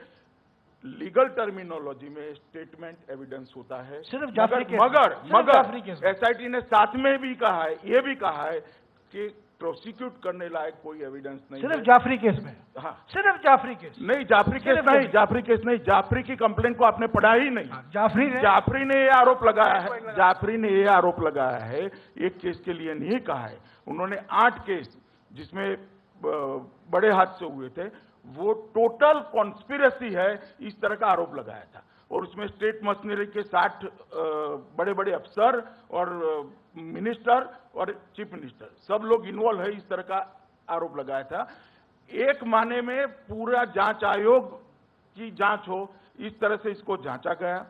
लीगल टर्मिनोलॉजी में स्टेटमेंट एविडेंस होता है। सिर्फ जाफरी केस में। मगर सिर्फ जाफरी केस में। एसआईटी ने साथ में भी कहा है, ये भी कहा है कि प्रोसिक्यूट करने लायक कोई एविडेंस नहीं है। सिर्फ जाफरी केस में। हाँ, सिर्फ जाफरी केस। नहीं जाफरी केस सिर्फ नहीं, जाफरी केस नहीं। जाफरी की कंप्लेंट को आपने पढ़ा ही नहीं। जाफरी ने ये आरोप लगाया है, जाफरी ने ये आरोप लगाया है, एक केस के लिए नहीं कहा है। उन्होंने 8 केस जिसमें बड़े हादसे हुए थे, वो टोटल कॉन्स्पिरेसी है, इस तरह का आरोप लगाया था। और उसमें स्टेट मशीनरी के 60 बड़े बड़े अफसर और मिनिस्टर और चीफ मिनिस्टर सब लोग इन्वॉल्व है, इस तरह का आरोप लगाया था। एक माने में पूरा जांच आयोग की जांच हो, इस तरह से इसको जांचा गया।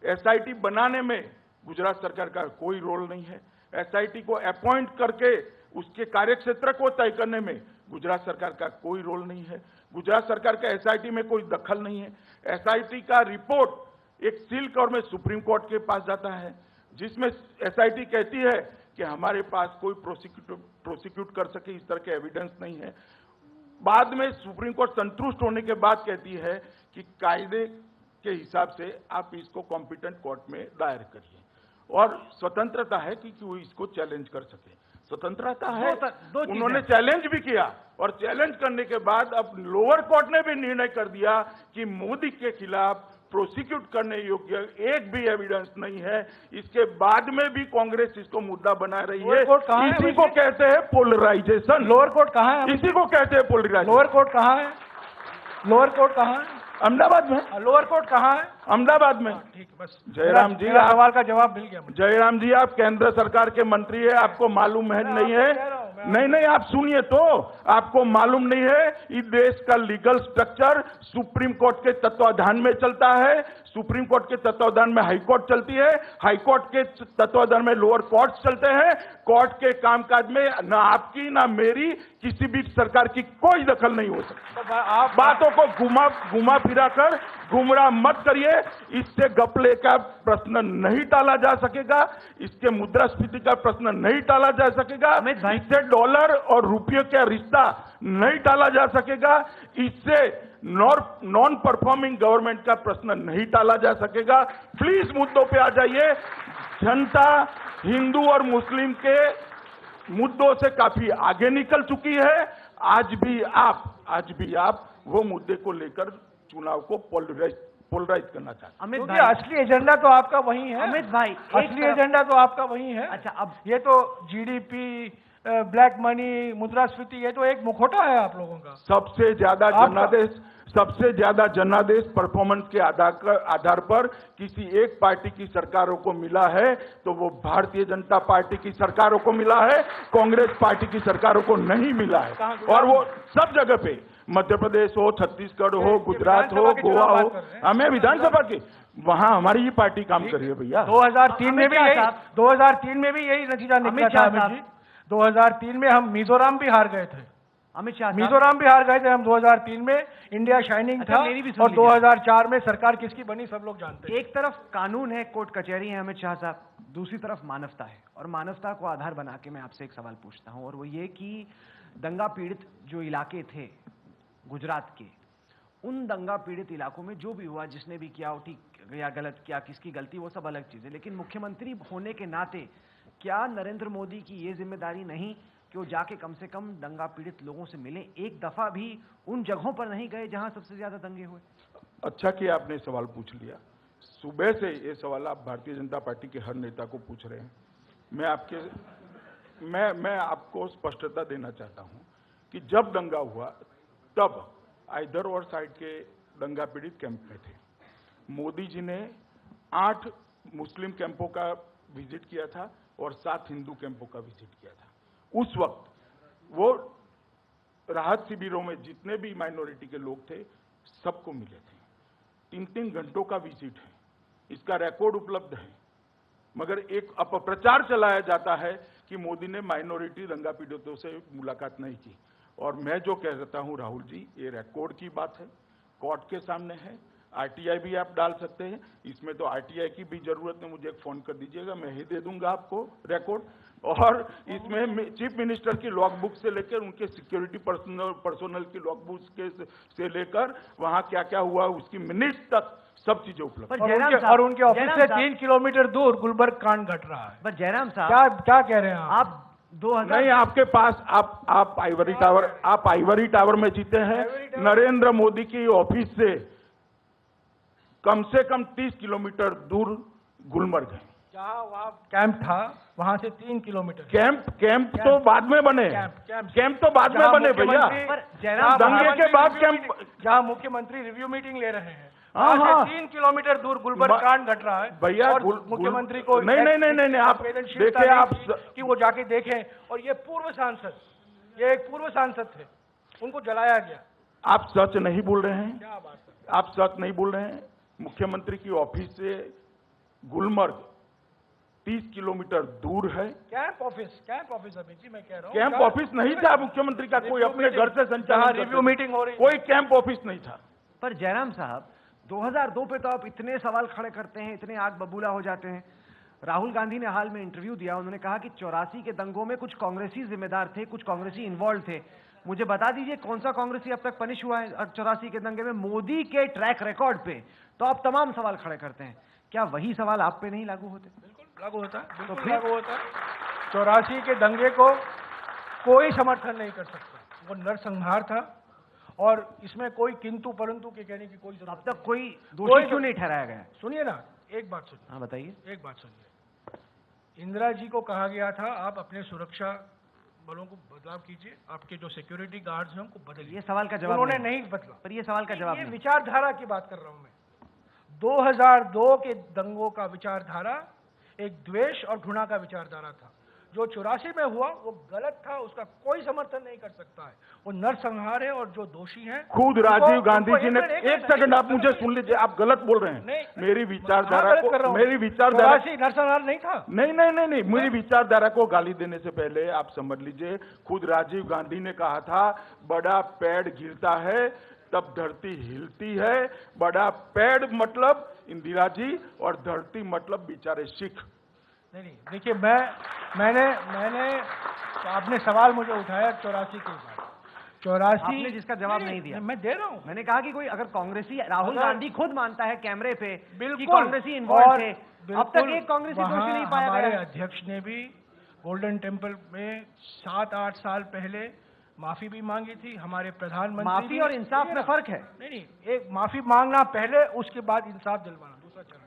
एसआईटी बनाने में गुजरात सरकार का कोई रोल नहीं है। एसआईटी को अपॉइंट करके उसके कार्यक्षेत्र को तय करने में गुजरात सरकार का कोई रोल नहीं है। गुजरात सरकार का एसआईटी में कोई दखल नहीं है। एसआईटी का रिपोर्ट एक सील कवर में सुप्रीम कोर्ट के पास जाता है, जिसमें एसआईटी कहती है कि हमारे पास कोई प्रोसिक्यूट कर सके इस तरह के एविडेंस नहीं है। बाद में सुप्रीम कोर्ट संतुष्ट होने के बाद कहती है कि कायदे के हिसाब से आप इसको कॉम्पिटेंट कोर्ट में दायर करिए और स्वतंत्रता है कि वो इसको चैलेंज कर सके। स्वतंत्रता है। दो उन्होंने चैलेंज भी किया और चैलेंज करने के बाद अब लोअर कोर्ट ने भी निर्णय कर दिया कि मोदी के खिलाफ प्रोसिक्यूट करने योग्य एक भी एविडेंस नहीं है। इसके बाद में भी कांग्रेस इसको मुद्दा बना रही है। इसी को कहते हैं पोलराइजेशन। लोअर कोर्ट कहाँ है? इसी को कहते हैं पोलराइजेशन। लोअर कोर्ट कहाँ है? लोअर कोर्ट कहाँ है? अहमदाबाद में। लोअर कोर्ट कहाँ है? अहमदाबाद में। ठीक, बस जयराम जी, मेरा सवाल का जवाब मिल गया मुझे। जयराम जी, आप केंद्र सरकार के मंत्री है, आपको मालूम है नहीं है? नहीं, आप सुनिए तो, आपको मालूम नहीं है इस देश का लीगल स्ट्रक्चर सुप्रीम कोर्ट के तत्वाधान में चलता है। सुप्रीम कोर्ट के तत्वाधान में हाई कोर्ट चलती है, हाई कोर्ट के तत्वाधान में लोअर कोर्ट चलते हैं। कोर्ट के कामकाज में ना आपकी ना मेरी किसी भी सरकार की कोई दखल नहीं हो सकती। तो आप बातों को घुमा फिरा कर गुमराह मत करिए। इससे घपले का प्रश्न नहीं टाला जा सकेगा, इसके मुद्रास्फीति का प्रश्न नहीं टाला जा सकेगा, इससे डॉलर और रुपये का रिश्ता नहीं टाला जा सकेगा, इससे नॉन परफॉर्मिंग गवर्नमेंट का प्रश्न नहीं टाला जा सकेगा। प्लीज मुद्दों पे आ जाइए। जनता हिंदू और मुस्लिम के मुद्दों से काफी आगे निकल चुकी है। आज भी आप वो मुद्दे को लेकर चुनाव को पोलराइज करना चाहते हैं। अमित भाई, असली एजेंडा तो आपका वही है। अमित भाई, असली एजेंडा तो आपका वही है। अच्छा, अब ये तो जीडीपी, ब्लैक मनी, मुद्रास्फीति, ये तो एक मुखौटा है आप लोगों का। सबसे ज्यादा जनादेश परफॉर्मेंस के आधार पर किसी एक पार्टी की सरकारों को मिला है तो वो भारतीय जनता पार्टी की सरकारों को मिला है, कांग्रेस पार्टी की सरकारों को नहीं मिला है। और वो सब जगह पे, मध्य प्रदेश हो, छत्तीसगढ़ हो, गुजरात हो, गोवा हो, हमें विधानसभा की, वहां हमारी ही पार्टी काम कर रही है भैया। 2003 में भी यही नतीजा निकला था अमित जी। 2003 में हम मिजोरम भी हार गए थे। अमित शाह, मिजोरम भी हार गए थे हम 2003 में। इंडिया शाइनिंग था। और 2004 में सरकार किसकी बनी सब लोग जानते हैं। एक तरफ कानून है, कोर्ट कचहरी है अमित शाह साहब, दूसरी तरफ मानवता है। और मानवता को आधार बना के मैं आपसे एक सवाल पूछता हूं, और वो ये कि दंगा पीड़ित जो इलाके थे गुजरात के, उन दंगा पीड़ित इलाकों में जो भी हुआ, जिसने भी किया, ठीक या गलत किया, किसकी गलती, वो सब अलग चीज है। लेकिन मुख्यमंत्री होने के नाते क्या नरेंद्र मोदी की ये जिम्मेदारी नहीं कि वो जाके कम से कम दंगा पीड़ित लोगों से मिले? एक दफा भी उन जगहों पर नहीं गए जहां सबसे ज्यादा दंगे हुए। अच्छा कि आपने सवाल पूछ लिया। सुबह से ये सवाल आप भारतीय जनता पार्टी के हर नेता को पूछ रहे हैं। मैं आपको स्पष्टता देना चाहता हूं कि जब दंगा हुआ तब इधर और साइड के दंगा पीड़ित कैंप में थे। मोदी जी ने 8 मुस्लिम कैंपों का विजिट किया था और 7 हिंदू कैंपों का विजिट किया था। उस वक्त वो राहत शिविरों में जितने भी माइनॉरिटी के लोग थे सबको मिले थे। 3-3 घंटों का विजिट है, इसका रिकॉर्ड उपलब्ध है। मगर एक अपप्रचार चलाया जाता है कि मोदी ने माइनॉरिटी दंगा पीड़ितों से मुलाकात नहीं की। और मैं जो कहता हूं राहुल जी, ये रिकॉर्ड की बात है, कोर्ट के सामने है, आरटीआई भी आप डाल सकते हैं, इसमें तो आरटीआई की भी जरूरत नहीं, मुझे एक फोन कर दीजिएगा, मैं ही दे दूंगा आपको रिकॉर्ड। और इसमें चीफ मिनिस्टर की लॉग बुक से लेकर उनके सिक्योरिटी पर्सोनल की लॉग बुक से लेकर वहां क्या क्या हुआ उसकी मिनट्स तक सब चीजें उपलब्ध। पर और जयराम उनके, साहब- और उनके ऑफिस जयराम से साहब- 3 किलोमीटर दूर गुलबर्ग कांड घट रहा है। पर जयराम साहब, क्या क्या कह रहे हैं आप 2000 नहीं, आपके पास आप आइवरी टावर में जीते हैं। नरेंद्र मोदी की ऑफिस से कम 30 किलोमीटर दूर गुलमर्ग है। जहाँ वहाँ कैंप था वहाँ से 3 किलोमीटर। कैंप तो बाद में बने, कैंप तो बाद में बने भैया। पर जयराम दंगे के बाद कैंप, जहाँ मुख्यमंत्री रिव्यू मीटिंग ले रहे हैं, हाँ, वहाँ हाँ। से 3 किलोमीटर दूर गुलबर्ग कांड घट रहा है भैया। और मुख्यमंत्री को नहीं, आप संवेदनशीलता देखिए, आप नहीं थी कि वो जाके देखें। और ये पूर्व सांसद, ये एक पूर्व सांसद थे, उनको जलाया गया। आप सच नहीं बोल रहे हैं, क्या बात है? आप सच नहीं बोल रहे हैं। मुख्यमंत्री की ऑफिस से गुलमर्ग 30 किलोमीटर दूर है। कैंप ऑफिस अभी जी मैं कह रहा हूँ। कैंप ऑफिस नहीं था मुख्यमंत्री का, कोई अपने घर से संचालन रिव्यू मीटिंग हो रही, कोई कैंप ऑफिस नहीं था। पर जयराम साहब, 2002 पे तो आप इतने सवाल खड़े करते हैं, इतने आग बबूला हो जाते हैं। राहुल गांधी ने हाल में इंटरव्यू दिया, उन्होंने कहा कि 84 के दंगों में कुछ कांग्रेसी जिम्मेदार थे, कुछ कांग्रेसी इन्वॉल्व थे। मुझे बता दीजिए कौन सा कांग्रेसी अब तक पनिश हुआ है 84 के दंगे में? मोदी के ट्रैक रिकॉर्ड पे तो आप तमाम सवाल खड़े करते हैं, क्या वही सवाल आप पे नहीं लागू होते? बिल्कुल लागू होता है, तो बिल्कुल फिर- लागू होता है। 84 के दंगे को कोई समर्थन नहीं कर सकता, वो नरसंहार था और इसमें कोई किंतु परंतु के कहने की कोई अब जरूरत तक कोई कोई दोषी क्यों नहीं ठहराया गया? नहीं। सुनिए ना, एक बात सुनिए, हाँ बताइए। एक बात सुनिए। इंदिरा जी को कहा गया था आप अपने सुरक्षा बलों को बदलाव कीजिए, आपके जो सिक्योरिटी गार्ड्स हैं उनको बदलिए। ये सवाल का जवाब उन्होंने नहीं। नहीं बदला। पर ये सवाल का जवाब ये नहीं। विचारधारा की बात कर रहा हूं मैं। 2002 के दंगों का विचारधारा एक द्वेष और घृणा का विचारधारा था। जो 84 में हुआ वो गलत था, उसका कोई समर्थन नहीं कर सकता है, वो नरसंहार है। और जो दोषी हैं खुद उनको- राजीव गांधी उनको जी ने, एक सेकंड आप मुझे सुन लीजिए, आप गलत बोल रहे हैं। नहीं, मेरी हाँ, विचारधारा गलत कर रहा को, हूं। मेरी विचारधारा, 84 नरसंहार नहीं था। नहीं, मेरी विचारधारा को गाली देने से पहले आप समझ लीजिए, खुद राजीव गांधी ने कहा था बड़ा पेड़ गिरता है तब धरती हिलती है। बड़ा पेड़ मतलब इंदिरा जी और धरती मतलब बेचारे सिख। नहीं, देखिए मैंने आपने सवाल मुझे उठाया 84 के बाद। 84 आपने जिसका जवाब नहीं दिया। मैं दे रहा हूं। मैंने कहा कि कोई अगर कांग्रेसी, राहुल गांधी खुद मानता है कैमरे पे कि बिल्कुल कांग्रेसी इन्वॉल्व थे, बिल्कुल, अब तक एक कांग्रेसी दोषी नहीं पाया हमारे गया। अध्यक्ष ने भी गोल्डन टेम्पल में 7-8 साल पहले माफी भी मांगी थी। हमारे प्रधानमंत्री माफी भी- और इंसाफ में फर्क है। नहीं, एक माफी मांगना पहले, उसके बाद इंसाफ दिलवाना दूसरा चरण।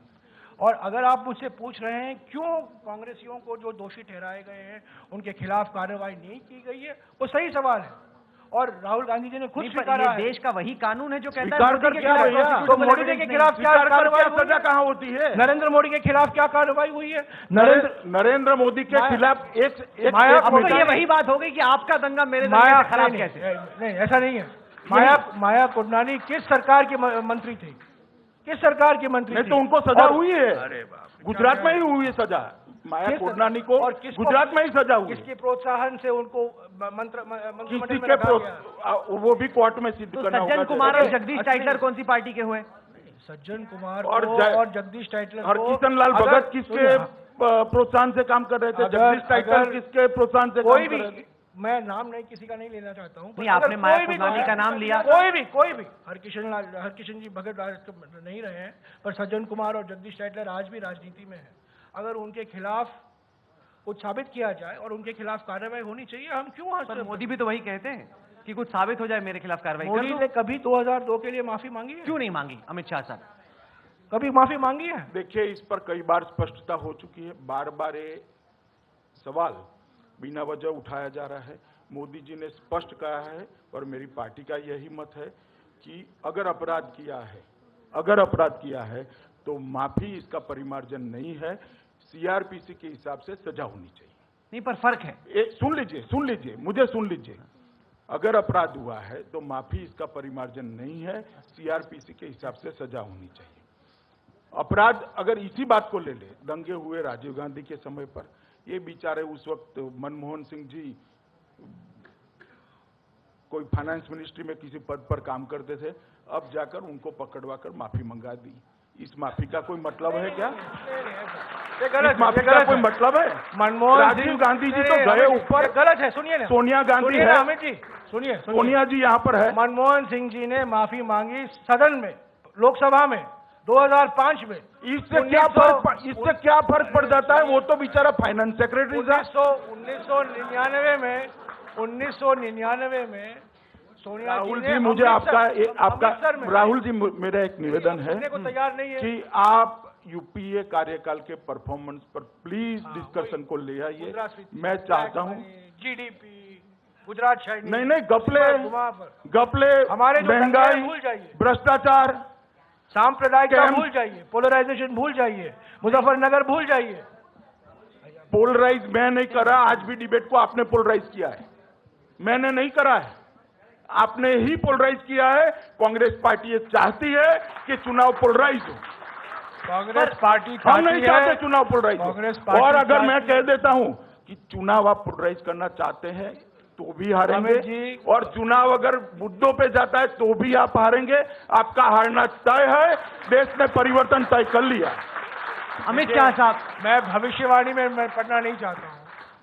और अगर आप मुझसे पूछ रहे हैं क्यों कांग्रेसियों को जो दोषी ठहराए गए हैं उनके खिलाफ कार्रवाई नहीं की गई है, वो सही सवाल है। और राहुल गांधी जी ने खुद नहीं, पर स्वीकारा ये है। देश का वही कानून है जो कहता है स्वीकार मोदी कर के क्या खिलाफ भैया? prosecution तो को मोदी evidence के नहीं। खिलाफ क्या स्वीकार कर कार्रवाई क्या हुई सजा है? कहाँ होती है? नरेंद्र मोदी के खिलाफ क्या कार्रवाई हुई है? नरेंद्र मोदी के खिलाफ एक माया- अब तो मिनट। ये वही बात हो गई कि आपका दंगा मेरे दंगे माया से खराब नहीं, कैसे? नहीं, ऐसा नहीं है। माया कोडनानी किस सरकार की मंत्री थी? किस सरकार की मंत्री नहीं थी? तो उनको सजा और- हुई है, अरे बाप रे, गुजरात क्या में ही हुई है सजा। माया किस- कोडनानी को और किसको- गुजरात में ही सजा हुई है। किसके प्रोत्साहन से उनको मंत्रिमंडल किसी में के रखा गया? वो भी कोर्ट में सिद्ध तो करना होगा। सज्जन कुमार और जैसे- जगदीश अच्छा, टाइटलर कौन सी पार्टी के हुए? सज्जन कुमार और को जय- और जगदीश टाइटलर को हरकिशन लाल अगर- भगत किसके सुनिए, प्रोत्साहन से काम कर रहे थे? अगर- जगदीश टाइटलर अगर किसके प्रोत्साहन से कोई काम कर भी, रहे थे? मैं नाम नहीं किसी का नहीं लेना चाहता हूँ। नहीं, पर आपने अगर माया कोई भी कोडनानी का नाम लिया। कोई भी हरकिशन जी भगत नहीं रहे हैं, पर सज्जन कुमार और जगदीश टाइटलर आज भी राजनीति में है। अगर उनके खिलाफ कुछ साबित किया जाए और उनके खिलाफ कार्रवाई होनी चाहिए, हम क्यों पर मोदी भी तो वही कहते हैं कि कुछ साबित हो जाए मेरे खिलाफ कार्रवाई कर मोदी दो। ने कभी 2002 के लिए माफी मांगी है? क्यों नहीं मांगी अमित शाह साहब? कभी माफी मांगी है? देखिए, इस पर कई बार स्पष्टता हो चुकी है। बार बार ये सवाल बिना वजह उठाया जा रहा है। मोदी जी ने स्पष्ट कहा है और मेरी पार्टी का यही मत है कि अगर अपराध किया है तो माफी इसका परिमार्जन नहीं है, सीआरपीसी के हिसाब से सजा होनी चाहिए। नहीं, पर फर्क है। सुन लीजिए, मुझे सुन लीजिए। अगर अपराध हुआ है तो माफी इसका परिमार्जन नहीं है, सीआरपीसी के हिसाब से सजा होनी चाहिए। अपराध अगर इसी बात को ले ले, दंगे हुए राजीव गांधी के समय पर, ये बेचारे उस वक्त मनमोहन सिंह जी कोई फाइनेंस मिनिस्ट्री में किसी पद पर काम करते थे, अब जाकर उनको पकड़वा कर माफी मंगा दी। इस माफी का कोई मतलब है क्या? इस माफी का कोई मतलब है? मनमोहन राजीव गांधी जी तो गए ऊपर, गलत है, सुनिए ना, सोनिया गांधी है, अमित जी सुनिए, सोनिया जी यहाँ पर है। मनमोहन सिंह जी ने माफी मांगी सदन में, लोकसभा में 2005 में। इससे क्या फर्क पड़ जाता है? वो तो बेचारा फाइनेंस सेक्रेटरी था। 1999 में सोनिया राहुल जी जी, ने मुझे आपका राहुल जी, मेरा एक निवेदन है को तैयार नहीं है कि आप यूपीए कार्यकाल के परफॉर्मेंस पर प्लीज डिस्कशन को ले आइए। मैं चाहता हूं जीडीपी, गुजरात शायद नहीं गपले, हमारे महंगाई, भूल जाइए, भ्रष्टाचार, सांप्रदायिकता भूल जाइए, पोलराइजेशन भूल जाइए, मुजफ्फरनगर भूल जाइए। पोलराइज मैं नहीं करा, आज भी डिबेट को आपने पोलराइज किया है, मैंने नहीं करा है, आपने ही पोलराइज किया है। कांग्रेस पार्टी ये चाहती है कि चुनाव पोलराइज हो। कांग्रेस पार्टी हम नहीं चाहते चुनाव पोलराइज हो। कांग्रेस पार्टी और अगर मैं कह देता हूं कि चुनाव आप पोलराइज करना चाहते हैं तो भी हारेंगे, और चुनाव अगर मुद्दों पे जाता है तो भी आप हारेंगे। आपका हारना तय है, देश ने परिवर्तन तय कर लिया। अमित शाह साहब, मैं भविष्यवाणी में मैं पढ़ना नहीं चाहता हूं,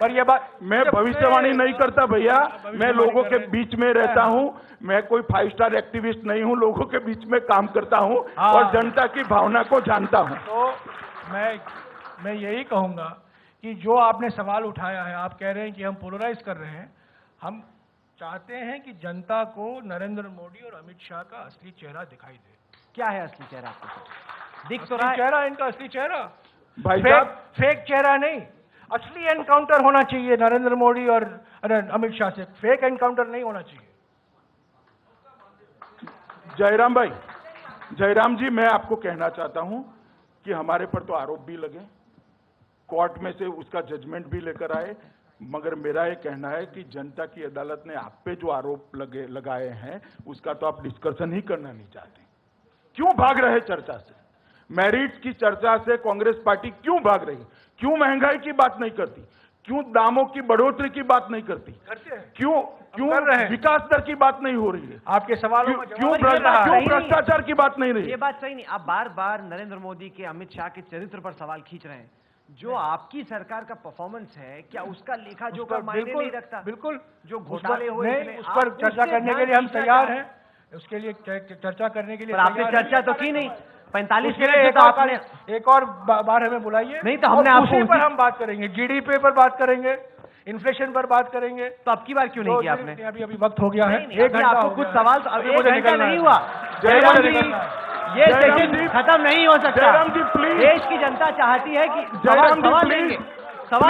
पर यह बात मैं भविष्यवाणी नहीं करता भैया, मैं लोगों के बीच में रहता हूं, मैं कोई 5 स्टार एक्टिविस्ट नहीं हूं, लोगों के बीच में काम करता हूं और जनता की भावना को जानता हूं। तो मैं यही कहूंगा कि जो आपने सवाल उठाया है, आप कह रहे हैं कि हम पोलराइज कर रहे हैं, हम चाहते हैं कि जनता को नरेंद्र मोदी और अमित शाह का असली चेहरा दिखाई दे। क्या है असली चेहरा आपको? दिख तो रहा है चेहरा, इनका असली चेहरा, भाई साहब, फेक चेहरा नहीं, असली एनकाउंटर होना चाहिए नरेंद्र मोदी और अमित शाह से, फेक एनकाउंटर नहीं होना चाहिए। जयराम भाई, जयराम जी, मैं आपको कहना चाहता हूं कि हमारे पर तो आरोप भी लगे, कोर्ट में से उसका जजमेंट भी लेकर आए, मगर मेरा ये कहना है कि जनता की अदालत ने आप पे जो आरोप लगाए हैं उसका तो आप डिस्कशन ही करना नहीं चाहते। क्यों भाग रहे चर्चा से? मेरिट की चर्चा से कांग्रेस पार्टी क्यों भाग रही? क्यों महंगाई की बात नहीं करती? क्यों दामों की बढ़ोतरी की बात नहीं करती? क्यों विकास दर की बात नहीं हो रही है? आपके सवालों में क्यों भ्रष्टाचार की बात नहीं रही? ये बात सही नहीं। आप बार बार नरेंद्र मोदी के, अमित शाह के चरित्र पर सवाल खींच रहे हैं। जो आपकी सरकार का परफॉर्मेंस है, क्या उसका लेखा जोखा मायने नहीं रखता? बिल्कुल, जो घोटाले हुए, उस पर चर्चा करने के लिए हम तैयार हैं, उसके लिए चर्चा करने के लिए। आपने चर्चा तो की नहीं 45 मिनट मिनट, तो आपने एक और बार हमें बुलाइए। नहीं तो हमने आपको उसी पर हम बात करेंगे, जीडीपी पर बात करेंगे, इन्फ्लेशन पर बात करेंगे। तो अब की बार क्यों नहीं किया आपने? अभी वक्त हो गया है, एक घंटा आपको कुछ सवाल, तो अभी 1 घंटा नहीं हुआ। जयराम जी, ये सेशन खत्म नहीं हो सकता। जयराम जी प्लीज, देश की जनता चाहती है कि सवाल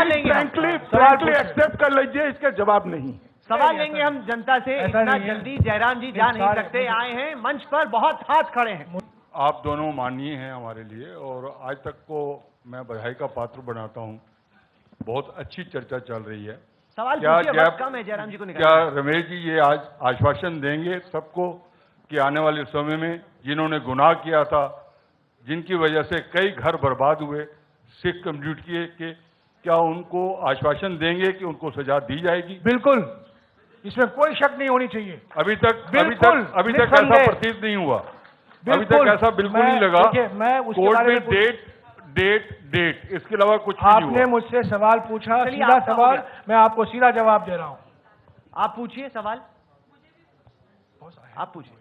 लेंगे, फ्रैंकली एक्सेप्ट कर लीजिए, इसके जवाब नहीं। सवाल लेंगे हम जनता से, इतना जल्दी जयराम जी जा नहीं सकते। आए हैं मंच पर, बहुत हाथ खड़े हैं। आप दोनों माननीय हैं हमारे लिए, और आज तक को मैं बधाई का पात्र बनाता हूं। बहुत अच्छी चर्चा चल रही है। सवाल पूछिए, वक्त कम है, जयराम जी को निकालिए। क्या रमेश जी ये आज आश्वासन देंगे सबको कि आने वाले समय में जिन्होंने गुनाह किया था, जिनकी वजह से कई घर बर्बाद हुए सिख कम्युनिटी के, क्या उनको आश्वासन देंगे कि उनको सजा दी जाएगी? बिल्कुल, इसमें कोई शक नहीं होनी चाहिए। अभी तक ऐसा प्रतीत नहीं हुआ, अभी तक ऐसा बिल्कुल नहीं लगा। कोर्ट में डेट इसके अलावा कुछ नहीं हुआ। आपने मुझसे सवाल पूछा, सीधा सवाल, मैं आपको सीधा जवाब दे रहा हूं। आप पूछिए सवाल, आप पूछिए।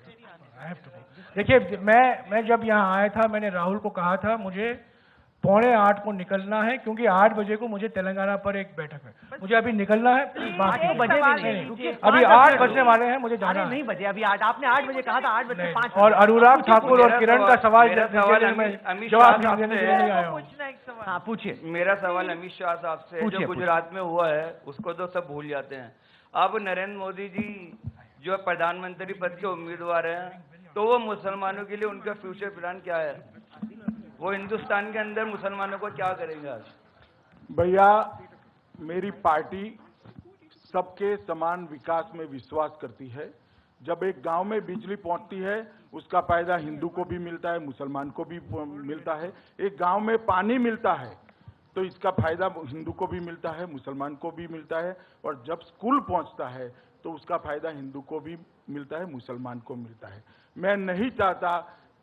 देखिए, मैं जब यहाँ आया था, मैंने राहुल को कहा था मुझे 7:45 को निकलना है, क्योंकि 8 बजे को मुझे तेलंगाना पर एक बैठक है, मुझे अभी निकलना है। अभी 8 बजने वाले हैं, मुझे जाना नहीं बजे, अभी 8, आपने 8 बजे कहा था, 8 बजे 5। और अनुराग ठाकुर और किरण का सवाल जवाब देने के लिए नहीं आया हूँ। हाँ पूछिए। मेरा सवाल अमित शाह साहब से, जो गुजरात में हुआ है उसको तो सब भूल जाते हैं। अब नरेंद्र मोदी जी जो प्रधानमंत्री पद के उम्मीदवार हैं, तो वो मुसलमानों के लिए उनका फ्यूचर प्लान क्या है? वो हिंदुस्तान के अंदर मुसलमानों को क्या करेंगे? आज भैया, मेरी पार्टी सबके समान विकास में विश्वास करती है। जब एक गांव में बिजली पहुंचती है, उसका फायदा हिंदू को भी मिलता है, मुसलमान को भी मिलता है। एक गांव में पानी मिलता है तो इसका फायदा हिंदू को भी मिलता है, मुसलमान को भी मिलता है, और जब स्कूल पहुंचता है तो उसका फायदा हिंदू को भी मिलता है, मुसलमान को मिलता है। मैं नहीं चाहता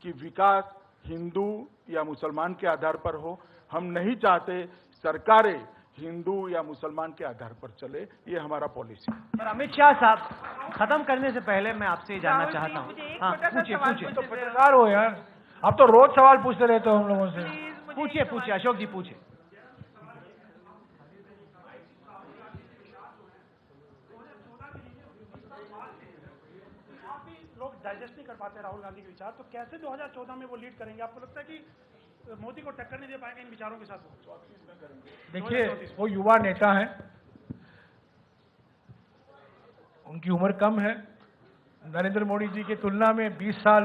कि विकास हिंदू या मुसलमान के आधार पर हो। हम नहीं चाहते सरकारें हिंदू या मुसलमान के आधार पर चले, ये हमारा पॉलिसी है। पर अमित शाह साहब, खत्म करने से पहले मैं आपसे ये जानना चाहता हूँ। हाँ, पूछिए। तो पत्रकार हो यार, आप तो रोज सवाल पूछते रहते हो हम लोगों से। पूछिए अशोक जी, पूछिए। लोग डाइजेस्ट नहीं कर पाते राहुल गांधी के विचार, तो कैसे 2014 में वो लीड करेंगे? आपको लगता है कि मोदी को टक्कर नहीं दे पाएंगे इन विचारों के साथ? देखिए, वो युवा नेता हैं, उनकी उम्र कम है, नरेंद्र मोदी जी की तुलना में 20 साल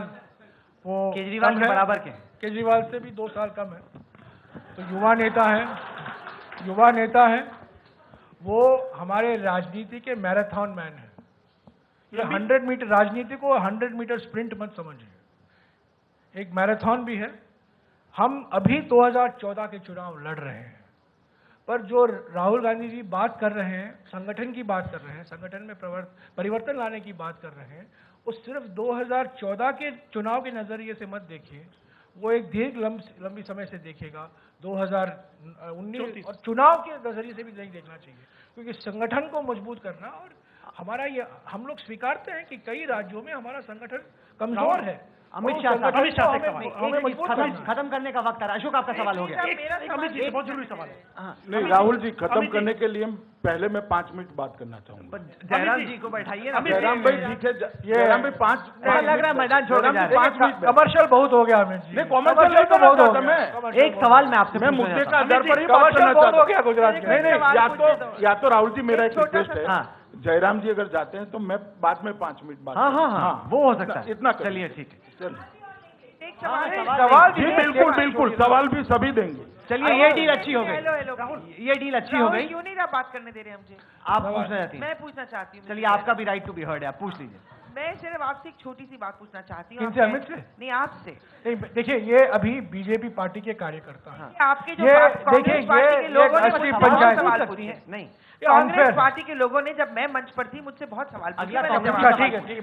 वो केजरीवाल के बराबर के, केजरीवाल से भी 2 साल कम है। तो युवा नेता है, वो हमारे राजनीति के मैराथन मैन है। ये 100 मीटर राजनीति को 100 मीटर स्प्रिंट मत समझिए, एक मैराथन भी है। हम अभी 2014 के चुनाव लड़ रहे हैं, पर जो राहुल गांधी जी बात कर रहे हैं, संगठन की बात कर रहे हैं, संगठन में परिवर्तन लाने की बात कर रहे हैं, वो सिर्फ 2014 के चुनाव के नजरिए से मत देखिए, वो एक दीर्घ लंबी समय से देखेगा। 2019 और चुनाव के नजरिए से भी नहीं देखना चाहिए, क्योंकि संगठन को मजबूत करना, और हमारा ये हम लोग स्वीकारते हैं कि कई राज्यों में हमारा संगठन कमजोर है। अमित शाह खत्म करने का वक्त आ रहा है। अशोक, आपका सवाल हो गया। बहुत जरूरी सवाल है। नहीं राहुल जी, खत्म करने के लिए पहले मैं 5 मिनट बात करना चाहूंगा। जयराम जी को बैठाइए ना। जयराम भाई ठीक है, जयराम भाई 5 लग रहा है मैदान छोड़ के जा रहे हैं। 5 मिनट कमर्शियल बहुत हो गया अमित जी। नहीं, कमर्शियल तो बहुत हो गया। मैं एक सवाल मैं आपसे मैं मुद्दे का आधार पर ही बात करना चाहता हूँ। गुजरात में। नहीं, या तो राहुल जी, मेरा एक रिक्वेस्ट है, जयराम जी अगर जाते हैं तो मैं बाद में 5 मिनट बात। हाँ, वो हो सकता है। इतना चलिए, ठीक है। सवाल जी, बिल्कुल सवाल भी सभी देंगे। चलिए, ये डील अच्छी हो गई। ये डील अच्छी हो गई। क्यों नहीं आप बात करने दे रहे हैं मुझे? आप पूछना चाहती हैं? मैं पूछना चाहती हूँ। चलिए, आपका भी राइट टू बी हर्ड है, आप पूछ लीजिए। मैं सिर्फ आपसे एक छोटी सी बात पूछना चाहती हूँ। इनसे, अमित से? नहीं, आपसे। देखिए, ये अभी बीजेपी पार्टी के कार्यकर्ता हैं। आपके जो ये कांग्रेस पार्टी के लोगों ने असली मुझसे बहुत पंचायत सवाल पूछे हैं। नहीं, कांग्रेस पार्टी के लोगों ने, जब मैं मंच पर थी, मुझसे बहुत सवाल पूछे। ठीक है,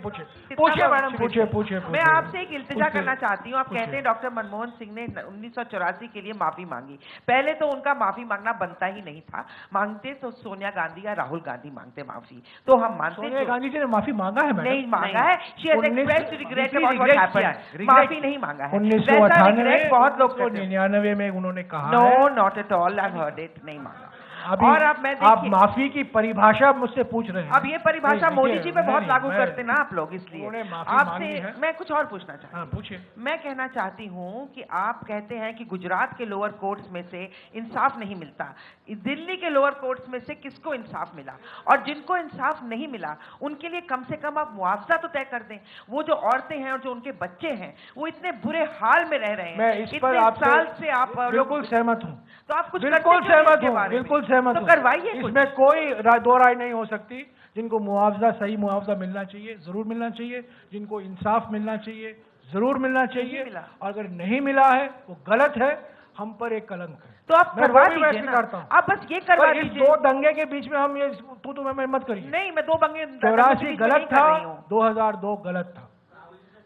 पूछिए मैडम, पूछिए। मैं आपसे एक इल्तिजा करना चाहती हूँ। आप कहते हैं डॉक्टर मनमोहन सिंह ने 1984 के लिए माफी मांगी। पहले तो उनका माफी मांगना बनता ही नहीं था। मांगते तो सोनिया गांधी या राहुल गांधी मांगते माफी, तो हम मानते। सोनिया गांधी जी ने माफी मांगा है? नहीं मांगा है। She has expressed regret about what happened. माफी नहीं मांगा है। 1998 बहुत लोग 1999 में उन्होंने कहा। No, not at all. I've heard it. नहीं मांगा। अभी और अब मैं आप माफी की परिभाषा मुझसे पूछ रहे हैं। अब ये परिभाषा मोदी जी पे बहुत लागू करते ना आप लोग, इसलिए आपसे मैं कुछ और पूछना चाहती हूँ। पूछिए। मैं कहना चाहती हूँ कि आप कहते हैं कि गुजरात के लोअर कोर्ट्स में से इंसाफ नहीं मिलता, दिल्ली के लोअर कोर्ट्स में से किसको इंसाफ मिला? और जिनको इंसाफ नहीं मिला उनके लिए कम से कम आप मुआवजा तो तय कर दें। वो जो औरतें हैं और जो उनके बच्चे हैं, वो इतने बुरे हाल में रह रहे हैं। मैं इस पर साल से आप बिल्कुल सहमत हूँ। तो आप कुछ बिल्कुल सहमत हूँ, बिल्कुल सहमत हूँ। तो करवाइए। इसमें कोई दो राय नहीं हो सकती। जिनको मुआवजा, सही मुआवजा मिलना चाहिए, जरूर मिलना चाहिए। जिनको इंसाफ मिलना चाहिए, जरूर मिलना चाहिए। और अगर नहीं मिला है, वो गलत है, हम पर एक कलंक है। तो आप करवा दीजिए ना। आप बस ये करवा दीजिए। 2 दंगे के बीच में हम ये तू मैं मत करिए। नहीं, मैं 2 दंगे 84 गलत था, 2002 गलत था।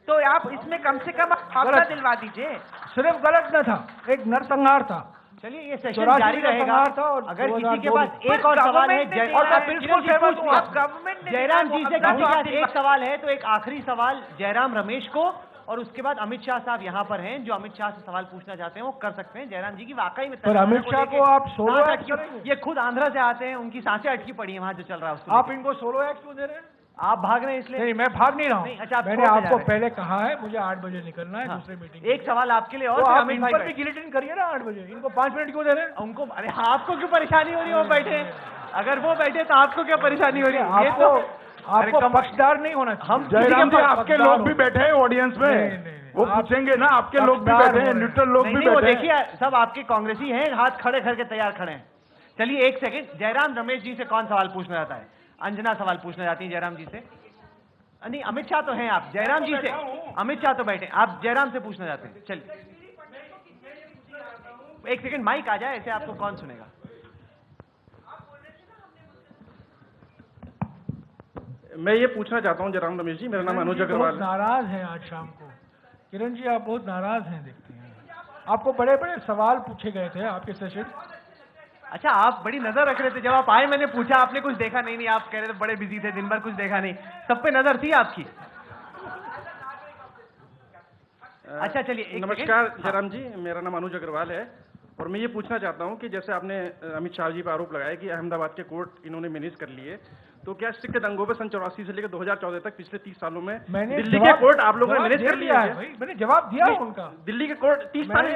तो आप इसमें कम से कम मुआवजा दिलवा दीजिए। सिर्फ गलत न था, एक नरसंहार था। चलिए, ये सेशन जारी रहेगा। अगर किसी के पास एक और सवाल है, और मैं बिल्कुल सहमत हूं, गवर्नमेंट जयराम जी से किसी का एक सवाल है तो एक आखिरी सवाल जयराम रमेश को, और उसके बाद अमित शाह साहब यहाँ पर हैं, जो अमित शाह से सवाल पूछना चाहते हैं वो कर सकते हैं। जयराम जी की वाकई में पर अमित शाह को आप सोलो एक्ट, ये खुद आंध्र से आते हैं, उनकी सांसें अटकी पड़ी है वहां जो चल रहा है उसको। आप इनको सोलो एक्ट क्यों दे रहे हैं? आप भाग रहे हैं इसलिए? नहीं, मैं भाग नहीं रहा हूँ। अच्छा, मैंने आपको पहले कहा है मुझे 8 बजे निकलना है दूसरे मीटिंग। एक सवाल आपके लिए और, तो आप इन पर भी गिलिटिन करिए ना 8 बजे। इनको 5 मिनट क्यों दे रहे हैं? उनको, अरे आपको क्यों परेशानी हो रही है? वो बैठे, अगर वो बैठे तो आपको क्या परेशानी हो रही है? आपको पक्षदार नहीं होना चाहिए। हम जयराम जी, आपके लोग भी बैठे हैं ऑडियंस में, वो पूछेंगे ना। आपके लोग भी बैठे हैं, न्यूट्रल लोग भी बैठे हैं। देखिए, सब आपके कांग्रेसी हैं, हाथ खड़े करके तैयार खड़े हैं। चलिए, एक सेकंड, जयराम रमेश जी से कौन सवाल पूछना चाहता है? अंजना सवाल पूछना चाहती है जयराम जी से। नहीं, अमित शाह तो हैं आप, जयराम जी से। अमित शाह तो बैठे, आप जयराम से पूछना चाहते हैं। चलिए, एक सेकंड माइक आ जाए, ऐसे आपको कौन सुनेगा? मैं ये पूछना चाहता हूँ जयराम रमेश जी, मेरा नाम अनुज अग्रवाल बहुत है। नाराज हैं आज शाम को। किरण जी, आप बहुत नाराज हैं दिखते हैं। आपको बड़े बड़े सवाल पूछे गए थे आपके सेशन। अच्छा, आप बड़ी नजर रख रहे थे। जब आप आए मैंने पूछा, आपने कुछ देखा नहीं आप कह रहे थे बड़े बिजी थे, दिन भर कुछ देखा नहीं। सब पे नजर थी आपकी। अच्छा चलिए, नमस्कार जयराम जी, मेरा नाम अनुज अग्रवाल है और मैं ये पूछना चाहता हूँ कि जैसे आपने अमित शाह जी पर आरोप लगाया कि अहमदाबाद के कोर्ट इन्होंने मैनेज कर लिए, तो क्या सिख दंगों पे सन 84 से लेकर 2014 तक पिछले 30 सालों में दिल्ली के कोर्ट आप लोगों ने मैनेज कर लिया है? मैंने जवाब दिया उनका। दिल्ली के कोर्ट 30 साल में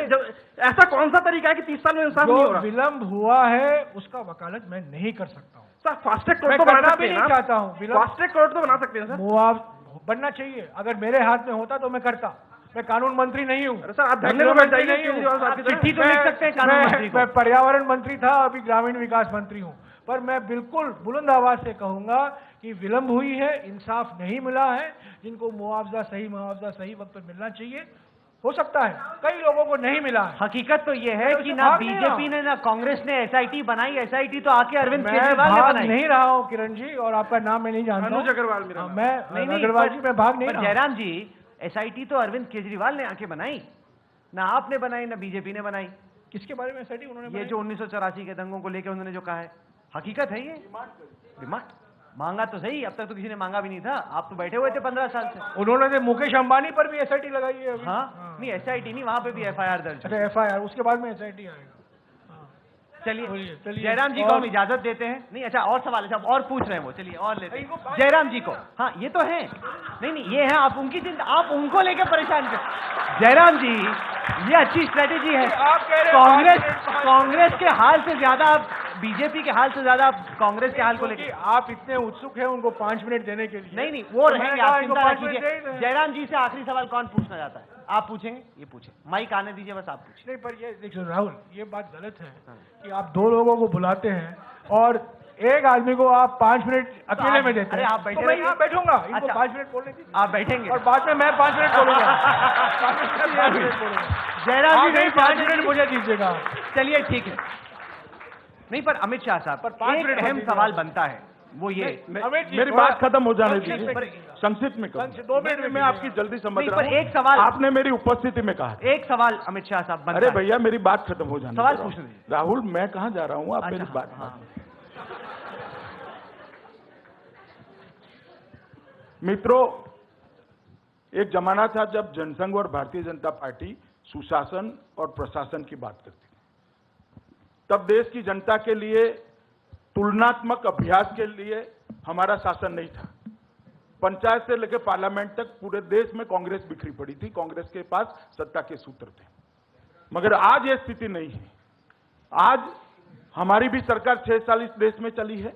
ऐसा कौन सा तरीका है कि 30 साल में इंसाफ नहीं हो रहा? विलंब हुआ है उसका वकालत मैं नहीं कर सकता हूँ सर। फास्ट ट्रैक कोर्ट तो बना सकते हैं, चाहता हूँ फास्ट ट्रैक कोर्ट तो बना सकते हैं सर। मुआवजा बनना चाहिए। अगर मेरे हाथ में होता तो मैं करता। मैं कानून मंत्री नहीं हूँ। अरे सर, आप धरने में बैठ जाइए, केजरीवाल साहब की तरह। चिट्ठी तो लिख सकते हैं कानून मंत्री को। मैं पर्यावरण मंत्री था, अभी ग्रामीण विकास मंत्री हूँ। पर मैं बिल्कुल बुलंद आवाज से कहूंगा कि विलंब हुई है, इंसाफ नहीं मिला है। जिनको मुआवजा सही वक्त पर मिलना चाहिए, हो सकता है कई लोगों को नहीं मिला है। हकीकत तो ये है कि ना बीजेपी ने ना कांग्रेस ने एसआईटी बनाई। एसआईटी तो आके अरविंद केजरीवाल ने बनाई। नहीं रहा हूँ किरण जी, और आपका नाम मैं नहीं जानता। अनुज अग्रवाल मेरा नाम। मैं अग्रवाल जी, मैं भाग नहीं रहा। जयराम जी, एसआईटी तो अरविंद केजरीवाल ने आके बनाई, ना आपने बनाई ना बीजेपी ने बनाई। किसके बारे में एसआईटी उन्होंने? ये जो 1984 के दंगों को लेकर उन्होंने जो कहा है, हकीकत है ये। डिमांड मांगा तो सही, अब तक तो किसी ने मांगा भी नहीं था। आप तो बैठे हुए थे 15 साल से। उन्होंने तो मुकेश अंबानी पर भी एसआईटी लगाई है अभी। हाँ, नहीं एसआईटी नहीं, वहां पे भी एफआईआर दर्ज। अच्छा, एफआईआर, उसके बाद में एसआईटी आएगा। चलिए जयराम जी को हम इजाजत देते हैं। नहीं अच्छा, और सवाल है, और पूछ रहे हैं वो, चलिए और लेते हैं जयराम जी को। हाँ ये तो है, नहीं ये है, आप उनकी चिंता, आप उनको लेकर परेशान कर। जयराम जी, ये अच्छी स्ट्रेटेजी है। कांग्रेस के हाल से ज्यादा, बीजेपी के हाल से ज्यादा आप कांग्रेस के हाल को लेकर आप इतने उत्सुक हैं उनको 5 मिनट देने के लिए। नहीं वो रहेंगे, आप चिंता न कीजिए। जयराम जी से आखिरी सवाल कौन पूछना चाहता है? आप पूछेंगे? ये पूछे, माइक आने दीजिए, बस आप पूछिए। नहीं, पर ये देखिए राहुल, ये बात गलत है कि आप 2 लोगों को बुलाते हैं और एक आदमी को आप 5 मिनट अकेले में देते हैं। अरे आप बैठे, तो मैं यहाँ बैठूंगा, इनको अच्छा, 5 मिनट बोलने दीजिए। आप बैठेंगे और बाद में मैं 5 मिनट बोलूंगा। जयराम जी नहीं, 5 मिनट मुझे दीजिएगा। चलिए ठीक है। नहीं पर अमित शाह साहब, पर 5 मिनट अहम सवाल बनता है, वो ये मेरी बात खत्म हो जाने दीजिए, संक्षिप्त में कहूं। 2 मिनट में मैं आपकी जल्दी समझ रहा हूं। एक सवाल आपने मेरी उपस्थिति में कहा। एक सवाल अमित शाह साहब बनता अरे है। भैया मेरी बात खत्म हो जाने सवाल दो। पूछने दीजिए। राहुल, मैं कहाँ जा रहा हूँ, आप मेरी अच्छा, बात हाँ। मित्रों, एक जमाना था जब जनसंघ और भारतीय जनता पार्टी सुशासन और प्रशासन की बात करती थी। तब देश की जनता के लिए तुलनात्मक अभ्यास के लिए हमारा शासन नहीं था। पंचायत से लेकर पार्लियामेंट तक पूरे देश में कांग्रेस बिखरी पड़ी थी, कांग्रेस के पास सत्ता के सूत्र थे। मगर आज ये स्थिति नहीं है। आज हमारी भी सरकार 6 साल इस देश में चली है।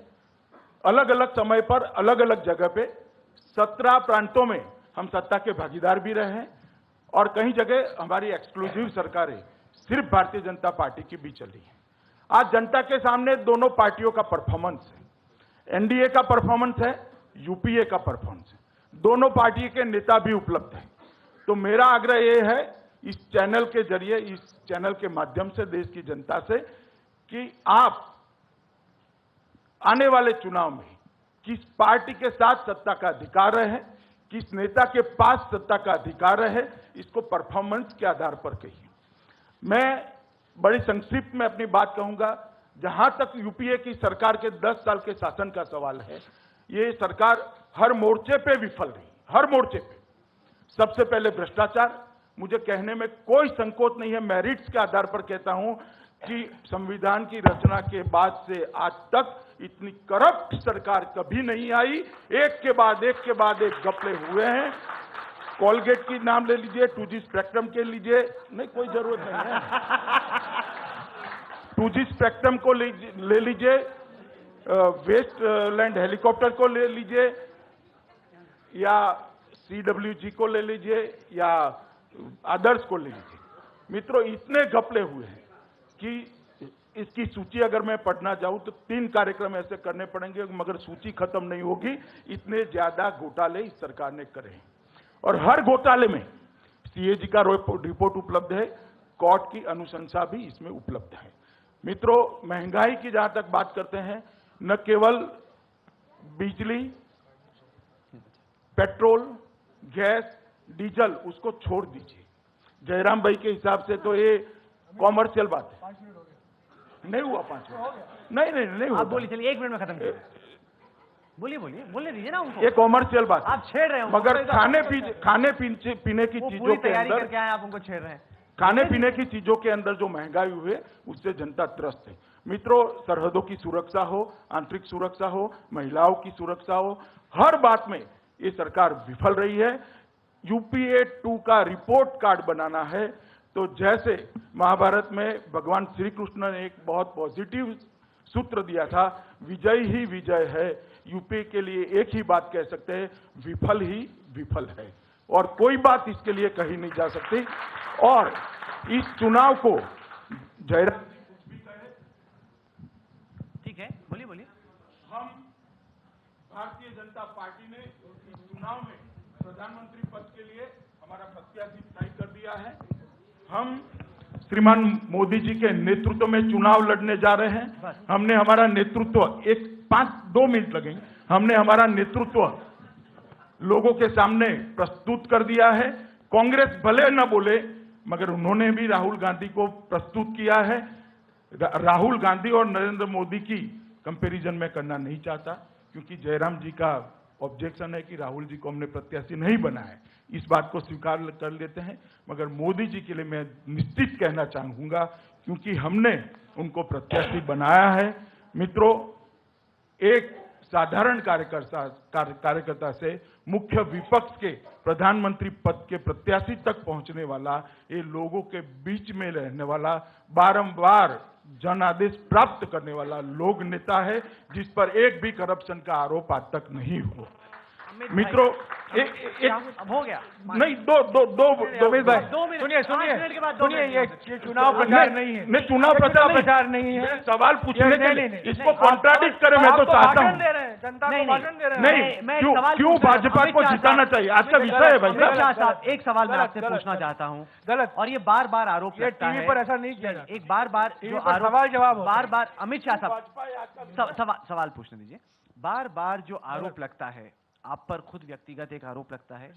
अलग अलग समय पर अलग अलग जगह पे 17 प्रांतों में हम सत्ता के भागीदार भी रहे हैं और कई जगह हमारी एक्सक्लूसिव सरकारें सिर्फ भारतीय जनता पार्टी की भी चली है। आज जनता के सामने दोनों पार्टियों का परफॉर्मेंस है, एनडीए का परफॉर्मेंस है, यूपीए का परफॉर्मेंस है। दोनों पार्टी के नेता भी उपलब्ध हैं। तो मेरा आग्रह यह है इस चैनल के जरिए, इस चैनल के माध्यम से देश की जनता से, कि आप आने वाले चुनाव में किस पार्टी के साथ सत्ता का अधिकार है, किस नेता के पास सत्ता का अधिकार है, इसको परफॉर्मेंस के आधार पर कहिए। मैं बड़ी संक्षिप्त में अपनी बात कहूंगा। जहां तक यूपीए की सरकार के 10 साल के शासन का सवाल है, ये सरकार हर मोर्चे पे विफल रही, हर मोर्चे पे। सबसे पहले भ्रष्टाचार, मुझे कहने में कोई संकोच नहीं है, मेरिट्स के आधार पर कहता हूं कि संविधान की रचना के बाद से आज तक इतनी करप्ट सरकार कभी नहीं आई। एक के बाद एक घपले हुए हैं। कोलगेट की नाम ले लीजिए, 2G स्पेक्ट्रम के लीजिए, नहीं कोई जरूरत नहीं है। 2G स्पेक्ट्रम को ले लीजिए, वेस्ट लैंड हेलीकॉप्टर को ले लीजिए, या CWG को ले लीजिए, या अदर्स को ले लीजिए। मित्रों, इतने घपले हुए हैं कि इसकी सूची अगर मैं पढ़ना जाऊं तो 3 कार्यक्रम ऐसे करने पड़ेंगे, मगर सूची खत्म नहीं होगी। इतने ज्यादा घोटाले इस सरकार ने करे हैं और हर घोटाले में CAG का रिपोर्ट उपलब्ध है, कोर्ट की अनुशंसा भी इसमें उपलब्ध है। मित्रों, महंगाई की जहां तक बात करते हैं, न केवल बिजली, पेट्रोल, गैस, डीजल उसको छोड़ दीजिए। जयराम भाई के हिसाब से तो ये कॉमर्शियल बात है। नहीं हुआ 5 मिनट, नहीं हुआ। आप बोलिए, चलिए 1 मिनट में खत्म कीजिए। बोलिए बोलने दीजिए ना उनको। ये कॉमर्शियल बात है। आप छेड़ रहे हो, मगर खाने पीने की चीजों के तैयारी अंदर करके आए, आप उनको छेड़ रहे हैं। खाने पीने की चीजों के अंदर जो महंगाई हुई है उससे जनता त्रस्त है। मित्रों, सरहदों की सुरक्षा हो, आंतरिक सुरक्षा हो, महिलाओं की सुरक्षा हो, हर बात में ये सरकार विफल रही है। यूपीए 2 का रिपोर्ट कार्ड बनाना है तो जैसे महाभारत में भगवान श्री कृष्ण ने एक बहुत पॉजिटिव सूत्र दिया था, विजय ही विजय है। यूपीए के लिए एक ही बात कह सकते हैं, विफल ही विफल है, और कोई बात इसके लिए कही नहीं जा सकती। और इस चुनाव को जयराम, ठीक है, बोलिए। हम भारतीय जनता पार्टी ने इस चुनाव में प्रधानमंत्री पद के लिए हमारा प्रत्याशी तय कर दिया है। हम श्रीमान मोदी जी के नेतृत्व में चुनाव लड़ने जा रहे हैं। हमने हमारा नेतृत्व 2 मिनट लगेंगे, हमने हमारा नेतृत्व लोगों के सामने प्रस्तुत कर दिया है। कांग्रेस भले न बोले, मगर उन्होंने भी राहुल गांधी को प्रस्तुत किया है। राहुल गांधी और नरेंद्र मोदी की कंपैरिजन में करना नहीं चाहता, क्योंकि जयराम जी का ऑब्जेक्शन है कि राहुल जी को हमने प्रत्याशी नहीं बनाया। इस बात को स्वीकार कर लेते हैं, मगर मोदी जी के लिए मैं निश्चित कहना चाहूंगा, क्योंकि हमने उनको प्रत्याशी बनाया है। मित्रों, एक साधारण कार्यकर्ता से मुख्य विपक्ष के प्रधानमंत्री पद के प्रत्याशी तक पहुंचने वाला, ये लोगों के बीच में रहने वाला, बारंबार जन आदेश प्राप्त करने वाला लोक नेता है, जिस पर एक भी करप्शन का आरोप आज तक नहीं हुआ। मित्रों, अब हो गया नहीं, दो अमित भाई, 2 मिनट, सुनिए 5 मिनट के बाद 2 सुनिए, मिनट। ये चुनाव प्रचार नहीं है। नहीं, चुनाव प्रचार नहीं है। सवाल पूछने के लिए नहीं, इसको कॉन्ट्राडिक्ट करे मैं तो चाहता हूँ। दे रहे हैं, जनता को नहीं, भाषण दे रहे हैं। नहीं, मैं एक सवाल क्यों पूछ रहा हूं। भाजपा अमित को शाह जिताना साहब, चाहिए? आज का विषय है भाई अमित शाह साहब। साहब, एक सवाल मैं गलत, आपसे गलत, पूछना गलत। चाहता हूँ, गलत। और ये बार आरोप ये लगता टीवी है, पर ऐसा नहीं किया जाता। एक बार टीवी जो पर आरोप, सवाल जवाब होता है। बार अमित शाह साहब सवाल पूछने दीजिए। बार जो आरोप लगता है, आप पर खुद व्यक्तिगत एक आरोप लगता है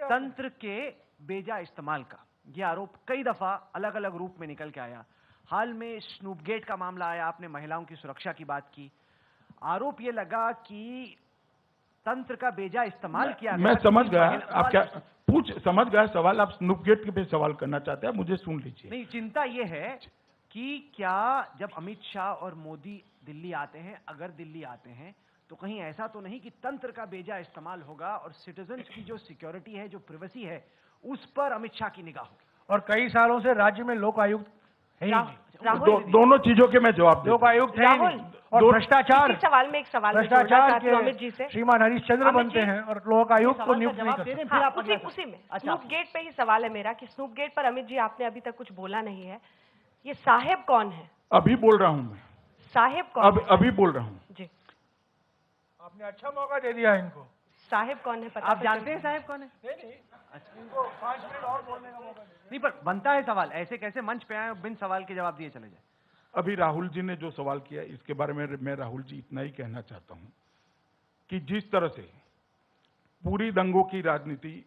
तंत्र के बेजा इस्तेमाल का। यह आरोप कई दफा अलग अलग रूप में निकल के आया। हाल में स्नूपगेट का मामला आया, आपने महिलाओं की सुरक्षा की बात की। आरोप यह लगा कि तंत्र का बेजा इस्तेमाल किया गया। मैं समझ गया, आप क्या समझ गया सवाल। आप स्नूपगेट पे सवाल करना चाहते हैं, मुझे सुन लीजिए। नहीं, चिंता यह है कि क्या जब अमित शाह और मोदी दिल्ली आते हैं, अगर दिल्ली आते हैं, तो कहीं ऐसा तो नहीं कि तंत्र का बेजा इस्तेमाल होगा और सिटीजन्स की जो सिक्योरिटी है, जो प्राइवेसी है, उस पर अमित शाह की निगाह होगी। और कई सालों से राज्य में लोक आयुक्त है ही नहीं। दोनों चीजों के मैं जवाब दूं। लोक आयुक्त है ही नहीं। और भ्रष्टाचार, इसी सवाल में एक सवाल मैं जोड़ना भ्रष्टाचार चाहती हूं अमित जी से। के श्रीमान हरीशचंद्र अमित बनते जी, हैं और लोक आयुक्त को नियुक्त नहीं करते। हाँ, उसी में स्नूप गेट पे ही सवाल है मेरा कि स्नूप गेट पर अमित जी आपने अभी तक कुछ बोला नहीं है। ये साहेब कौन है? अभी बोल रहा हूं मैं। साहेब कौन है? अभी बोल रहा हूं जी। आपने अच्छा मौका दे दिया इनको। साहेब कौन है? पता आप जानते हैं साहब कौन है? नहीं, इनको 5 मिनट और बोलने का मौका दे। नहीं, पर बनता है सवाल। ऐसे कैसे मंच पे आए बिन सवाल के जवाब दिए चले जाए? अभी राहुल जी ने जो सवाल किया, इसके बारे में मैं राहुल जी इतना ही कहना चाहता हूं कि जिस तरह से पूरी दंगों की राजनीति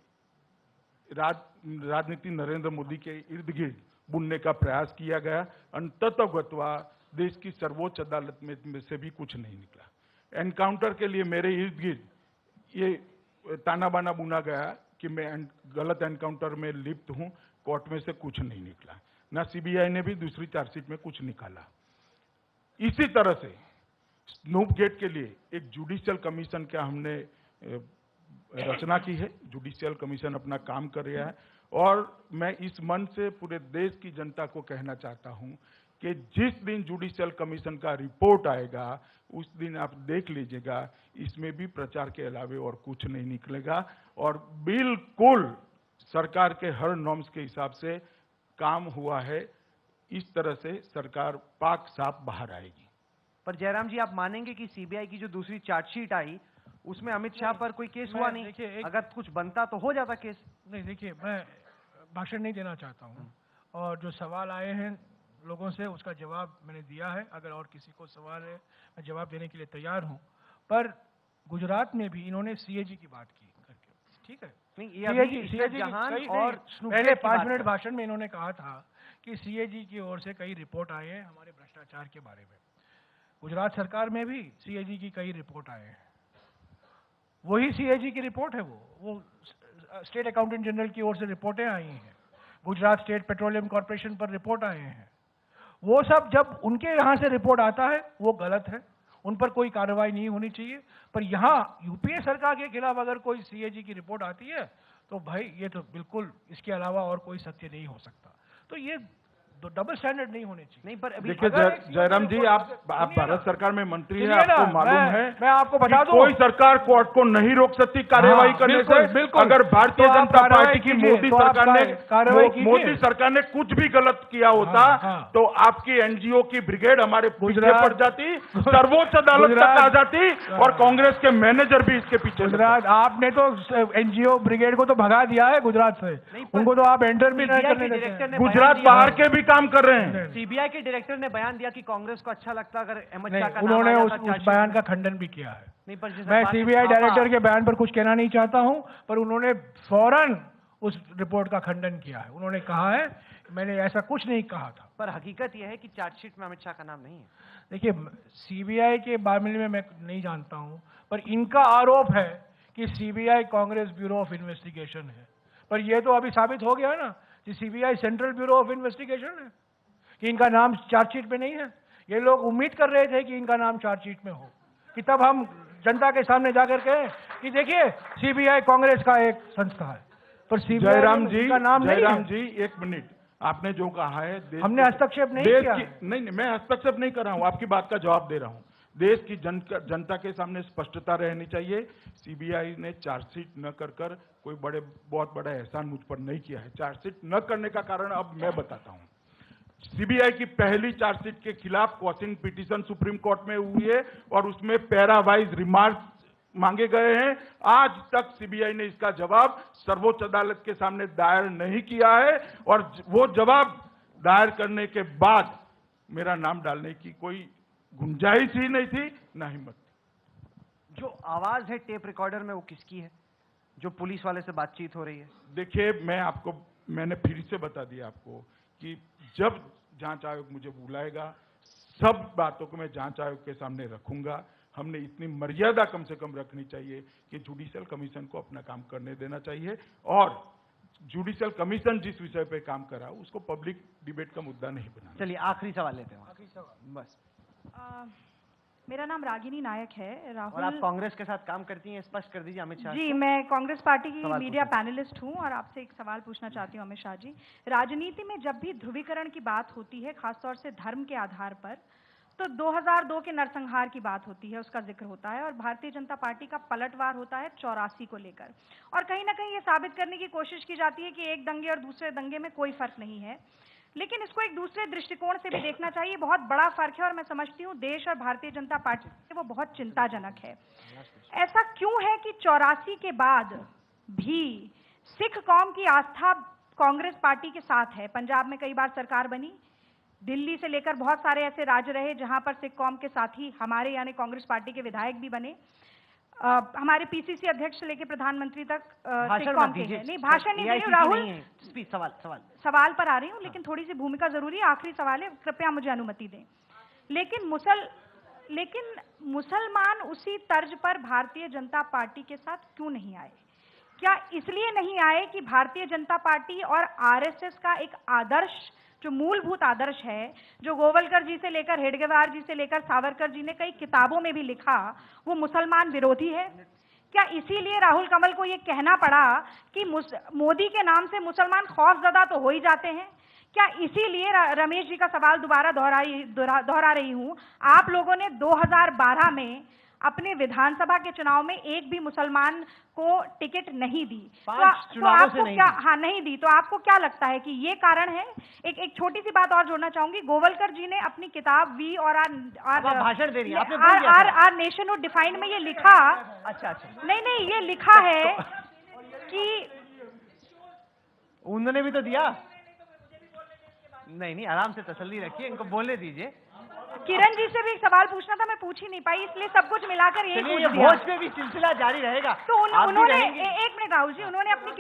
नरेंद्र मोदी के इर्द गिर्द बुनने का प्रयास किया गया, अंततः देश की सर्वोच्च अदालत में से भी कुछ नहीं निकला। एनकाउंटर के लिए मेरे इर्द गिर्द ये ताना बाना बुना गया कि मैं गलत एनकाउंटर में लिप्त हूं, कोर्ट में से कुछ नहीं निकला। ना सीबीआई ने भी दूसरी चार्जशीट में कुछ निकाला। इसी तरह से स्नूपगेट के लिए एक जुडिशियल कमीशन का हमने रचना की है। जुडिशियल कमीशन अपना काम कर रहा है, और मैं इस मन से पूरे देश की जनता को कहना चाहता हूं कि जिस दिन जुडिशियल कमीशन का रिपोर्ट आएगा, उस दिन आप देख लीजिएगा, इसमें भी प्रचार के अलावे और कुछ नहीं निकलेगा, और बिल्कुल सरकार के हर नॉर्म्स के हिसाब से काम हुआ है। इस तरह से सरकार पाक साफ बाहर आएगी। पर जयराम जी, आप मानेंगे कि सीबीआई की जो दूसरी चार्जशीट आई, उसमें अमित शाह पर कोई केस हुआ नहीं? अगर कुछ बनता तो हो जाता केस। नहीं, देखिए, मैं भाषण नहीं देना चाहता हूँ। और जो सवाल आए हैं लोगों से उसका जवाब मैंने दिया है। अगर और किसी को सवाल है मैं जवाब देने के लिए तैयार हूं। पर गुजरात में भी इन्होंने सीएजी की बात की करके, ठीक है, सीएजी और पहले 5 मिनट भाषण में इन्होंने कहा था कि सीएजी की ओर से कई रिपोर्ट आए हैं हमारे भ्रष्टाचार के बारे में। गुजरात सरकार में भी सीएजी की कई रिपोर्ट आए हैं, वही सीएजी की रिपोर्ट है, वो स्टेट अकाउंटेंट जनरल की ओर से रिपोर्टें आई हैं, गुजरात स्टेट पेट्रोलियम कॉर्पोरेशन पर रिपोर्ट आए हैं। वो सब जब उनके यहाँ से रिपोर्ट आता है वो गलत है, उन पर कोई कार्रवाई नहीं होनी चाहिए। पर यहाँ यूपीए सरकार के खिलाफ अगर कोई सीएजी की रिपोर्ट आती है तो भाई ये तो बिल्कुल इसके अलावा और कोई सत्य नहीं हो सकता। तो ये डबल स्टैंडर्ड नहीं होने चाहिए। नहीं, पर देखिए जयराम जी, आप भारत सरकार में मंत्री हैं, आपको मालूम है, मैं आपको बता दूं, कोई सरकार कोर्ट को नहीं रोक सकती कार्रवाई करने से। अगर भारतीय जनता पार्टी की मोदी सरकार ने कुछ भी गलत किया होता तो आपकी एनजीओ की ब्रिगेड हमारे पीछे पड़ जाती, सर्वोच्च अदालत तक आ जाती और कांग्रेस के मैनेजर भी इसके पीछे। गुजरात आपने तो एनजीओ ब्रिगेड को तो भगा दिया है गुजरात से, उनको तो आप एंटर भी नहीं करने देते। गुजरात बाहर के भी काम कर रहे हैं। सीबीआई के डायरेक्टर ने बयान दिया कि कांग्रेस को अच्छा लगता अगर अमित शाह का नाम उन्होंने आ उस जाता बयान का खंडन भी किया है। नहीं, पर मैं सीबीआई डायरेक्टर के बयान पर कुछ कहना नहीं चाहता हूं, पर उन्होंने फौरन उस रिपोर्ट का खंडन किया है। उन्होंने कहा है मैंने ऐसा कुछ नहीं कहा था। पर हकीकत यह है कि चार्जशीट में अमित शाह का नाम नहीं है। देखिए, सीबीआई के मामले में मैं नहीं जानता हूं, पर इनका आरोप है कि CBI Congress bureau of investigation है। पर यह तो अभी साबित हो गया ना कि CBI central bureau of investigation है, कि इनका नाम चार्जशीट में नहीं है। ये लोग उम्मीद कर रहे थे कि इनका नाम चार्जशीट में हो, कि तब हम जनता के सामने जाकर कहें कि देखिए सीबीआई कांग्रेस का एक संस्था है। पर सीबीआई का नाम नहीं है। जयराम जी, एक मिनट, आपने जो कहा है हमने हस्तक्षेप नहीं किया। नहीं, मैं हस्तक्षेप नहीं कर रहा हूं, आपकी बात का जवाब दे रहा हूं। देश की जनता के सामने स्पष्टता रहनी चाहिए। सीबीआई ने चार्जशीट न कर कोई बहुत बड़ा एहसान मुझ पर नहीं किया है। चार्जशीट न करने का कारण अब मैं बताता हूं। सीबीआई की पहली चार्जशीट के खिलाफ क्वेश्चन पिटीशन सुप्रीम कोर्ट में हुई है और उसमें पैरा वाइज रिमार्क मांगे गए हैं। आज तक सीबीआई ने इसका जवाब सर्वोच्च अदालत के सामने दायर नहीं किया है और वो जवाब दायर करने के बाद मेरा नाम डालने की कोई गुंजाइश ही नहीं थी, ना हिम्मत। जो आवाज है टेप रिकॉर्डर में वो किसकी है, जो पुलिस वाले से बातचीत हो रही है? देखिए, मैंने फिर से बता दिया आपको कि जब जांच आयोग मुझे बुलाएगा सब बातों को मैं जांच आयोग के सामने रखूंगा। हमने इतनी मर्यादा कम से कम रखनी चाहिए कि जुडिशियल कमीशन को अपना काम करने देना चाहिए और जुडिशियल कमीशन जिस विषय पे काम करा उसको पब्लिक डिबेट का मुद्दा नहीं बनाना। चलिए आखिरी सवाल लेते हैं। आखिरी सवाल बस। मेरा नाम रागिनी नायक है। राहुल, और आप कांग्रेस के साथ काम करती हैं, स्पष्ट कर दीजिए अमित शाह। जी, मैं कांग्रेस पार्टी की मीडिया पैनलिस्ट हूं और आपसे एक सवाल पूछना चाहती हूं अमित शाह जी। राजनीति में जब भी ध्रुवीकरण की बात होती है, खासतौर से धर्म के आधार पर, तो 2002 के नरसंहार की बात होती है, उसका जिक्र होता है और भारतीय जनता पार्टी का पलटवार होता है 84 को लेकर। और कहीं ना कहीं ये साबित करने की कोशिश की जाती है कि एक दंगे और दूसरे दंगे में कोई फर्क नहीं है, लेकिन इसको एक दूसरे दृष्टिकोण से भी देखना चाहिए। बहुत बड़ा फर्क है और मैं समझती हूँ देश और भारतीय जनता पार्टी से वो बहुत चिंताजनक है। ऐसा क्यों है कि 84 के बाद भी सिख कौम की आस्था कांग्रेस पार्टी के साथ है? पंजाब में कई बार सरकार बनी, दिल्ली से लेकर बहुत सारे ऐसे राज्य रहे जहां पर सिख कौम के साथी हमारे यानी कांग्रेस पार्टी के विधायक भी बने। हमारे पीसीसी अध्यक्ष से लेकर प्रधानमंत्री तक सिख कौम के हैं। नहीं, भाषण नहीं दे रही हूं राहुल, सवाल पर आ रही हूं, लेकिन थोड़ी सी भूमिका जरूरी है। आखिरी सवाल है, कृपया मुझे अनुमति दें। लेकिन मुसलमान उसी तर्ज पर भारतीय जनता पार्टी के साथ क्यों नहीं आए? क्या इसलिए नहीं आए कि भारतीय जनता पार्टी और आरएसएस का एक आदर्श, जो मूलभूत आदर्श है, जो गोवलकर जी से लेकर हेडगेवार जी से लेकर सावरकर जी ने कई किताबों में भी लिखा, वो मुसलमान विरोधी है? क्या इसीलिए राहुल कमल को ये कहना पड़ा कि मोदी के नाम से मुसलमान खौफजदा तो हो ही जाते हैं? क्या इसीलिए रमेश जी का सवाल दोबारा दोहरा रही हूं, आप लोगों ने 2012 में अपने विधानसभा के चुनाव में एक भी मुसलमान को टिकट नहीं दी, तो आपको क्या नहीं दी, तो आपको क्या लगता है कि ये कारण है? एक छोटी सी बात और जोड़ना चाहूंगी। गोवलकर जी ने अपनी किताब वी और भाषण दे रही है, आर नेशनहुड डिफाइंड में ये लिखा, अच्छा नहीं ये लिखा है कि उन्होंने भी तो दिया। नहीं, आराम से तसल्ली रखिए, इनको बोलने दीजिए। किरण जी से भी एक सवाल पूछना था, मैं पूछ ही नहीं पाई, इसलिए सब कुछ मिलाकर यही पूछ ये दिया। भोज पे भी सिलसिला जारी रहेगा। तो आप भी उन्होंने रहेंगे। एक मिनट राहुल जी, उन्होंने अपनी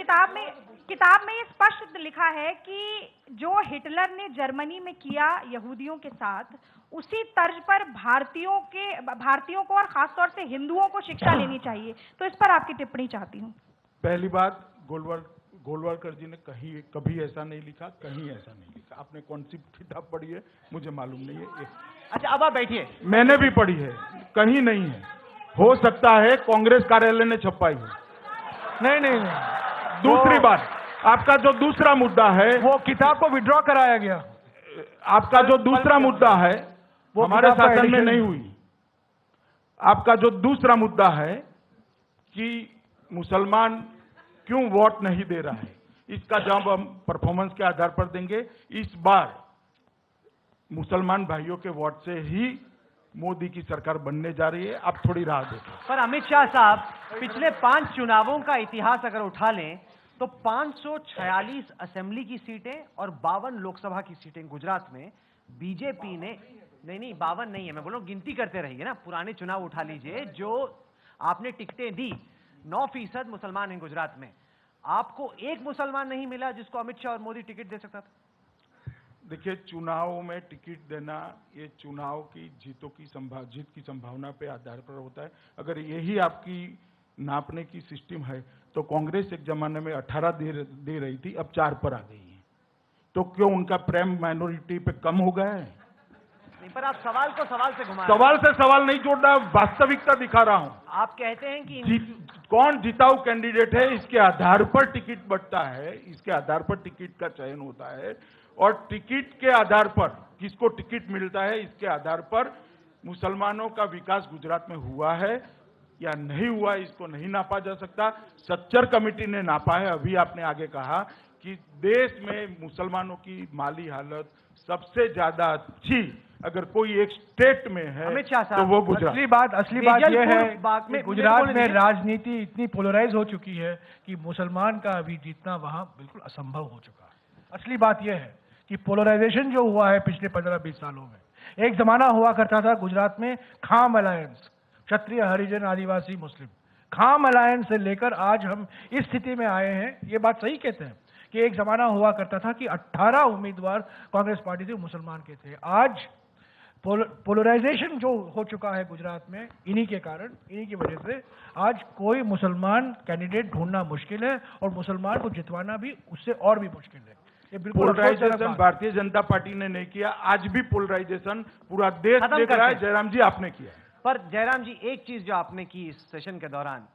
किताब में ये स्पष्ट लिखा है कि जो हिटलर ने जर्मनी में किया यहूदियों के साथ, उसी तर्ज पर भारतीयों को और खासतौर से हिंदुओं को शिक्षा लेनी चाहिए। तो इस पर आपकी टिप्पणी चाहती हूँ। पहली बात, गोलवलकर जी ने कभी ऐसा नहीं लिखा, कहीं ऐसा नहीं लिखा। आपने कौन सी किताब पढ़ी है मुझे मालूम नहीं है। अच्छा, अब आप बैठिए। मैंने भी पढ़ी है, कहीं नहीं है। हो सकता है कांग्रेस कार्यालय ने छपाई है। नहीं। दूसरी बात, आपका जो दूसरा मुद्दा है, वो किताब को विड्रॉ कराया गया। आपका जो दूसरा मुद्दा है वो हमारे शासन में नहीं हुई। आपका जो दूसरा मुद्दा है कि मुसलमान क्यों वोट नहीं दे रहा है, इसका जवाब हम परफॉर्मेंस के आधार पर देंगे। इस बार मुसलमान भाइयों के वोट से ही मोदी की सरकार बनने जा रही है। आप थोड़ी राह देखो। पर अमित शाह साहब, पिछले 5 चुनावों का इतिहास अगर उठा लें तो 546 असेंबली की सीटें और 52 लोकसभा की सीटें गुजरात में बीजेपी ने, नहीं 52 नहीं है, मैं बोल रहा हूं गिनती करते रहिए ना, पुराने चुनाव उठा लीजिए, जो आपने टिकटें दी 9% मुसलमान हैं गुजरात में। आपको एक मुसलमान नहीं मिला जिसको अमित शाह और मोदी टिकट दे सकता था। देखिए, चुनाव में टिकट देना ये चुनाव की जीत की संभावना पे आधार पर होता है। अगर यही आपकी नापने की सिस्टम है तो कांग्रेस एक जमाने में 18 दे रही थी, अब 4 पर आ गई है। तो क्यों उनका प्रेम माइनॉरिटी पे कम हो गया है? नहीं, पर आप सवाल को सवाल से घुमा सवाल से सवाल नहीं जोड़ना, वास्तविकता दिखा रहा हूं। आप कहते हैं कि कौन जिताऊ कैंडिडेट है इसके आधार पर टिकट बढ़ता है, इसके आधार पर टिकट का चयन होता है, और टिकट के आधार पर किसको टिकट मिलता है इसके आधार पर मुसलमानों का विकास गुजरात में हुआ है या नहीं हुआ, इसको नहीं नापा जा सकता। सच्चर कमेटी ने नापा है। अभी आपने आगे कहा कि देश में मुसलमानों की माली हालत सबसे ज्यादा अच्छी अगर कोई एक स्टेट में है अमित शाह साहब, तो वो गुजरात। असली बात यह है कि गुजरात में राजनीति इतनी पोलराइज हो चुकी है कि मुसलमान का अभी जीतना वहां बिल्कुल असंभव हो चुका है। असली बात यह है कि पोलराइजेशन जो हुआ है पिछले 15-20 सालों में, एक जमाना हुआ करता था गुजरात में खाम अलायंस, क्षत्रिय हरिजन आदिवासी मुस्लिम, खाम अलायंस से लेकर आज हम इस स्थिति में आए हैं। ये बात सही कहते हैं कि एक जमाना हुआ करता था कि 18 उम्मीदवार कांग्रेस पार्टी से मुसलमान के थे। आज पोलराइजेशन जो हो चुका है गुजरात में, इन्हीं के कारण, इन्हीं की वजह से आज कोई मुसलमान कैंडिडेट ढूंढना मुश्किल है और मुसलमान को जितवाना भी उससे और भी मुश्किल है। ये बिल्कुल पोलराइजेशन भारतीय जनता पार्टी ने नहीं किया, आज भी पोलराइजेशन पूरा देश देख रहा है। जयराम जी आपने किया। पर जयराम जी, एक चीज जो आपने की इस सेशन के दौरान,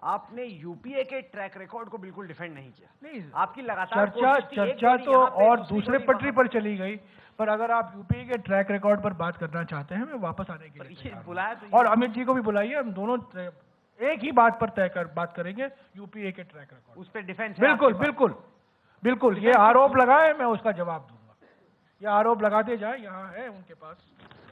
आपने यूपीए के ट्रैक रिकॉर्ड को बिल्कुल डिफेंड नहीं किया। नहीं, आपकी लगातार चर्चा तो और दूसरे पटरी पर चली गई। पर अगर आप यूपीए के ट्रैक रिकॉर्ड पर बात करना चाहते हैं, मैं वापस आने के लिए बुलाया तो, और अमित जी को भी बुलाइए, हम दोनों एक ही बात पर बात करेंगे, यूपीए के ट्रैक रिकॉर्ड उस पर डिफेंस। बिल्कुल ये आरोप लगाए, मैं उसका जवाब दूंगा। ये आरोप लगाते जाए, यहाँ है उनके पास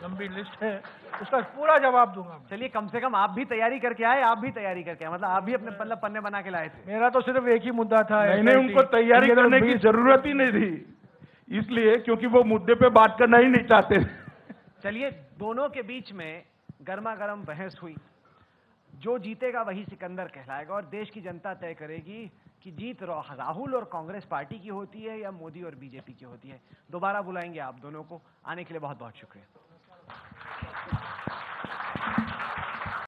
लंबी लिस्ट है, उसका पूरा जवाब दूंगा। चलिए, कम से कम आप भी तैयारी करके आए, मतलब आप भी अपने पन्ने बना के लाए थे। मेरा तो सिर्फ एक ही मुद्दा था। नहीं, उनको तैयारी करने की जरूरत ही नहीं थी, इसलिए क्योंकि वो मुद्दे पे बात करना ही नहीं चाहते। चलिए, दोनों के बीच में गर्मा गर्म बहस हुई। जो जीतेगा वही सिकंदर कहलाएगा और देश की जनता तय करेगी कि जीत राहुल और कांग्रेस पार्टी की होती है या मोदी और बीजेपी की होती है। दोबारा बुलाएंगे आप दोनों को। आने के लिए बहुत बहुत शुक्रिया।